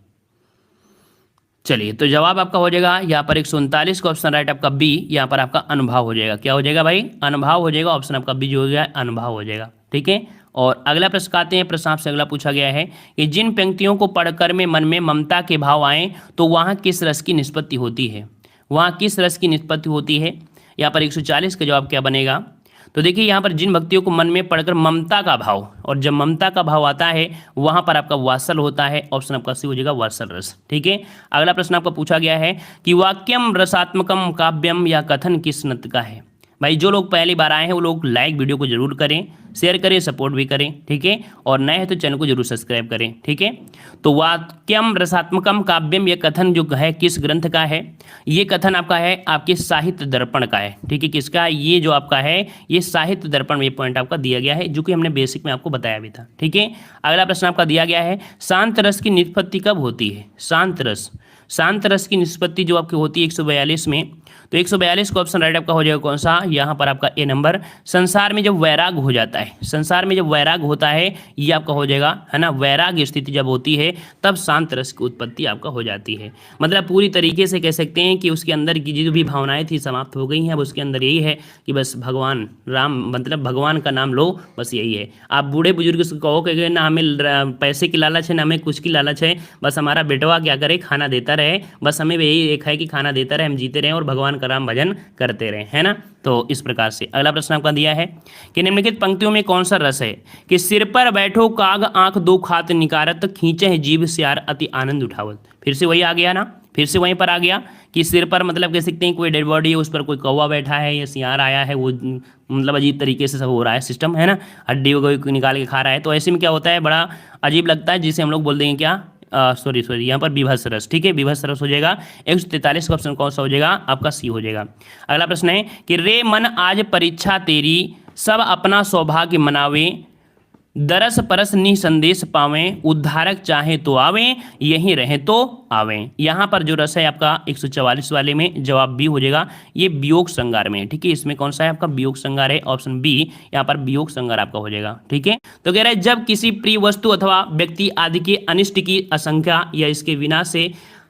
चलिए तो जवाब आपका हो जाएगा यहाँ पर 139 का ऑप्शन राइट आपका बी, यहाँ पर आपका अनुभव हो जाएगा, क्या हो जाएगा भाई, अनुभव हो जाएगा, ऑप्शन आपका बी जो हो गया अनुभव हो जाएगा, ठीक है। और अगला प्रश्न आते हैं, प्रश्न आपसे अगला पूछा गया है कि जिन पंक्तियों को पढ़कर में मन में ममता के भाव आए तो वहाँ किस रस की निष्पत्ति होती है, वहाँ किस रस की निष्पत्ति होती है, यहाँ पर 140 का जवाब क्या बनेगा, तो देखिए यहाँ पर जिन भक्तियों को मन में पढ़कर ममता का भाव, और जब ममता का भाव आता है वहां पर आपका वात्सल होता है। ऑप्शन आपका सी हो जाएगा वात्सल रस। ठीक है, अगला प्रश्न आपका पूछा गया है कि वाक्यम रसात्मकम काव्यम या कथन किस नत का है। भाई जो लोग पहली बार आए हैं वो लोग लाइक वीडियो को जरूर करें, शेयर करें, सपोर्ट भी करें। ठीक है, और नए हैं तो चैनल को जरूर सब्सक्राइब करें। ठीक है, तो वाक्यम रसात्मकम काव्यम ये कथन जो है किस ग्रंथ का है। ये कथन आपका है आपके साहित्य दर्पण का है। ठीक है, किसका, ये जो आपका है ये साहित्य दर्पण में पॉइंट आपका दिया गया है, जो कि हमने बेसिक में आपको बताया भी था। ठीक है, अगला प्रश्न आपका दिया गया है शांत रस की निष्पत्ति कब होती है। शांत रस की निष्पत्ति जो आपकी होती है 142 में, तो 142 का ऑप्शन राइट आपका हो जाएगा कौन सा, यहाँ पर आपका ए नंबर। संसार में जब वैराग हो जाता है, संसार में जब वैराग होता है ये आपका हो जाएगा, है ना, वैराग स्थिति जब होती है तब शांत रस की उत्पत्ति आपका हो जाती है। मतलब पूरी तरीके से कह सकते हैं कि उसके अंदर की जो भी भावनाएं थी समाप्त हो गई हैं। अब उसके अंदर यही है कि बस भगवान राम, मतलब भगवान का नाम लो, बस यही है। आप बूढ़े बुजुर्ग से कहो कि ना हमें पैसे की लालच है, ना हमें कुछ की लालच है, बस हमारा बेटवा क्या करे, खाना देता रहे, बस हमें यही एक है कि खाना देता रहे, हम जीते रहें और भगवान का राम भजन करते रहें, है ना। तो इस प्रकार से अगला प्रश्न आपका दिया है कि निम्नलिखित पंक्तियों में कौन सा रस है कि सिर पर बैठो काग आंख दो खात निकारत खींचे है जीभ स्यार अति आनंद उठावत। फिर से वही आ गया ना, फिर से वहीं पर आ गया कि सिर पर मतलब कह सकते हैं कोई डेड बॉडी है, उस पर कोई कौवा बैठा है या सियार आया है, वो मतलब अजीब तरीके से सब हो रहा है सिस्टम, है ना, हड्डी कोई निकाल के खा रहा है। तो ऐसे में क्या होता है, बड़ा अजीब लगता है, जिसे हम लोग बोल देंगे क्या, सॉरी यहाँ पर विभत्स रस। ठीक है, विभत्स रस हो जाएगा। 143 का ऑप्शन कौन सा हो जाएगा, आपका सी हो जाएगा। अगला प्रश्न है कि रे मन आज परीक्षा तेरी सब अपना सौभाग्य मनावे दरस परस निसंदेश पावें उद्धारक चाहे तो आवें यहीं रहे तो आवें। यहाँ पर जो रस है आपका 144 वाले में जवाब बी हो जाएगा, ये वियोग श्रृंगार में। ठीक है, इसमें कौन सा है आपका वियोग श्रृंगार है, ऑप्शन बी यहाँ पर वियोग श्रृंगार आपका हो जाएगा। ठीक है, तो कह रहा है जब किसी प्रिय वस्तु अथवा व्यक्ति आदि के अनिष्ट की आशंका या इसके विनाश से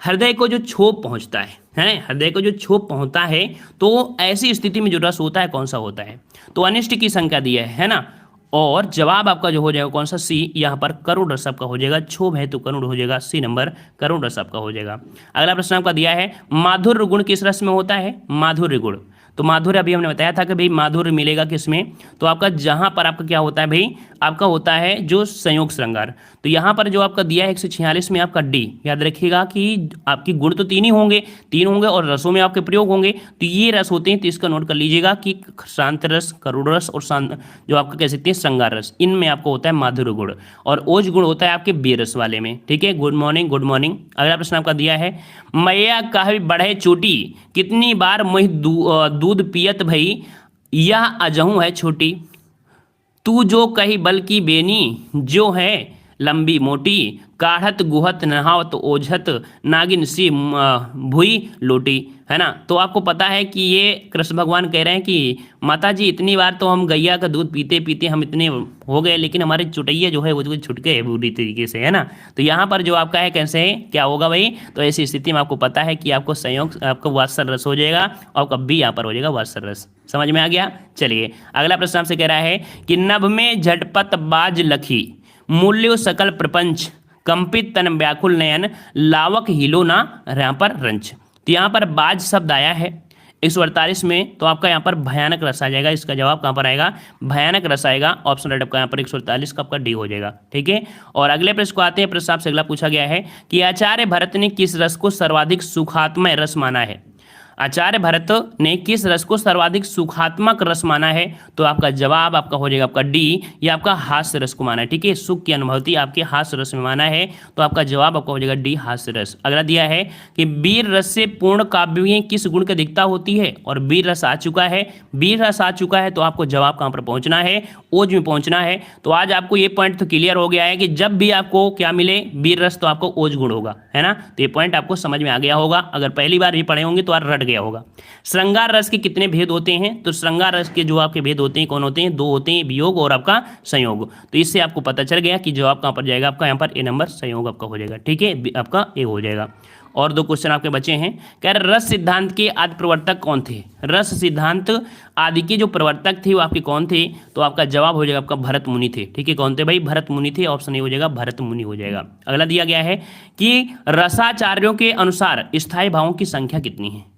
हृदय को जो क्षोभ पहुंचता है, हृदय को जो क्षोभ पहुंचता है, तो ऐसी स्थिति में जो रस होता है कौन सा होता है, तो अनिष्ट की संख्या दी है ना। और जवाब आपका जो हो जाएगा कौन सा, सी, यहाँ पर करुण रस आपका हो जाएगा। क्षोभ है तो करुण हो जाएगा, सी नंबर करुण रस आपका हो जाएगा। अगला प्रश्न आपका दिया है माधुर्य गुण किस रस में होता है, माधुर्य गुण। तो माधुर्य अभी हमने बताया था कि भाई माधुर्य मिलेगा किसमें, तो आपका जहां पर आपका क्या होता है भाई, आपका होता है जो संयोग श्रृंगार। तो यहाँ पर जो आपका दिया है 146 में आपका डी, याद रखिएगा कि आपकी गुण तो तीन होंगे और रसों में आपके प्रयोग होंगे, तो ये रस होते हैं। तो इसका नोट कर लीजिएगा कि शांत रस, करुण रस और शांत जो आपका कह सकते हैं श्रृंगार रस, इनमें आपको होता है माधुर्य गुण, और ओज गुण होता है आपके बेरस वाले में। ठीक है, गुड मॉर्निंग गुड मॉर्निंग। अगला प्रश्न आपका दिया है मैया कह बढ़े चोटी कितनी बार मुँह दूध पियत भई यह अजहू है छोटी तू जो कही बल की बेनी जो है लंबी मोटी काढ़त गुहत नहावत ओझत नागिन सी भुई लोटी, है ना। तो आपको पता है कि ये कृष्ण भगवान कह रहे हैं कि माता जी इतनी बार तो हम गैया का दूध पीते पीते हम इतने हो गए, लेकिन हमारे चुटैया जो है वो जो छुट गए बुरी तरीके से, है ना। तो यहाँ पर जो आपका है कैसे है क्या होगा भाई, तो ऐसी स्थिति में आपको पता है कि आपको संयोग आपको वात्सल रस हो जाएगा और कभी यहाँ पर हो जाएगा वात्सल रस। समझ में आ गया। चलिए अगला प्रश्न आपसे कह रहा है कि नभ में झटपट बाज लखी मूल्यो सकल प्रपंच कंपित तन व्याकुल नयन लावक हिलो ना यहाँ पर रंच। तो यहाँ पर बाज शब्द आया है 148 में, तो आपका यहाँ पर भयानक रस आ जाएगा। इसका जवाब कहाँ पर आएगा, भयानक रस आएगा। ऑप्शन राइट आपका यहाँ पर 148 का आपका डी हो जाएगा। ठीक है, और अगले प्रश्न को आते हैं। प्रश्न आपसे अगला पूछा गया है कि आचार्य भरत ने किस रस को सर्वाधिक सुखात्मक रस माना है। आचार्य भरत ने किस रस को सर्वाधिक सुखात्मक रस माना है, तो आपका जवाब आपका हो जाएगा आपका डी, ये आपका हास्य रस को माना है। ठीक है, सुख की अनुभूति आपके हास्य रस में माना है, तो आपका जवाब आपका हो जाएगा डी, हास्य रस। अगला दिया है कि वीर रस से पूर्ण काव्य में किस गुण की अधिकता होती है, और वीर रस आ चुका है, वीर रस आ चुका है, तो आपको जवाब कहाँ पर पहुंचना है, ओज में पहुंचना है। तो आज आपको ये पॉइंट तो क्लियर हो गया है कि जब भी आपको क्या मिले वीर रस, तो आपको ओज गुण होगा, है ना। तो ये पॉइंट आपको समझ में आ गया होगा, अगर पहली बार भी पढ़े होंगे तो आज रट गया होगा। श्रृंगार रस के कितने भेद होते हैं, तो श्रृंगार रस के जो आपके भेद होते हैं कौन होते हैं, दो होते हैं, वियोग और आपका संयोग। तो इससे आपको पता चल गया कि जवाब कहां पर जाएगा, आपका यहां पर ए नंबर संयोग आपका हो जाएगा। ठीक है, आपका ए हो जाएगा। और दो क्वेश्चन आपके बचे हैं। कह रहे रस सिद्धांत के आदि प्रवर्तक कौन थे, रस सिद्धांत आदि के जो प्रवर्तक थे वो आपके कौन थे, तो आपका जवाब हो जाएगा आपका भरत मुनि थे। ठीक है, कौन थे भाई, भरत मुनि थे। ऑप्शन ए हो जाएगा भरत मुनि हो जाएगा। अगला दिया गया है कि रसाचार्यों के अनुसार स्थायी भावों की संख्या कितनी है।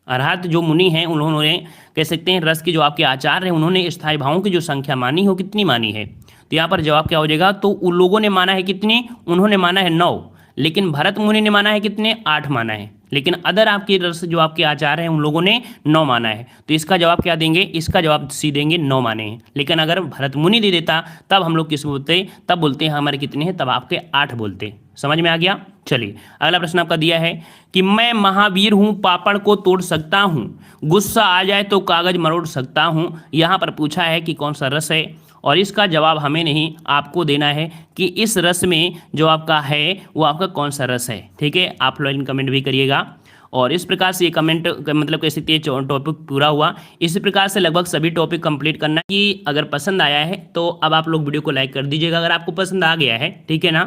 अरहत जो मुनि हैं उन्होंने कह सकते हैं रस के जो आपके आचार्य हैं उन्होंने स्थायी भावों की जो संख्या मानी हो कितनी मानी है, तो यहाँ पर जवाब क्या हो जाएगा, तो उन लोगों ने माना है कितने, उन्होंने माना है 9, लेकिन भरत मुनि ने माना है कितने, 8 माना है, लेकिन अदर आपके रस जो आपके आचार्य हैं उन लोगों ने 9 माना है। तो इसका जवाब क्या देंगे, इसका जवाब सी देंगे 9 माने हैं। लेकिन अगर भरत मुनि दे देता तब हम लोग किस बोलते, तब बोलते हैं हमारे कितने हैं, तब आपके 8 बोलते। समझ में आ गया। चलिए अगला प्रश्न आपका दिया है कि मैं महावीर हूं, पापड़ को तोड़ सकता हूं, गुस्सा आ जाए तो कागज मरोड़ सकता हूं। यहाँ पर पूछा है कि कौन सा रस है, और इसका जवाब हमें नहीं आपको देना है कि इस रस में जो आपका है वो आपका कौन सा रस है। ठीक है, आप लोग कमेंट भी करिएगा। और इस प्रकार से ये कमेंट मतलब कह सकते हैं टॉपिक पूरा हुआ। इसी प्रकार से लगभग सभी टॉपिक कंप्लीट करना है। कि अगर पसंद आया है तो अब आप लोग वीडियो को लाइक कर दीजिएगा अगर आपको पसंद आ गया है, ठीक है ना।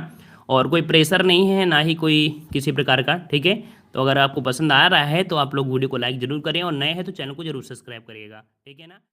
और कोई प्रेशर नहीं है, ना ही कोई किसी प्रकार का, ठीक है। तो अगर आपको पसंद आ रहा है तो आप लोग वीडियो को लाइक जरूर करें, और नए हैं तो चैनल को जरूर सब्सक्राइब करिएगा, ठीक है ना।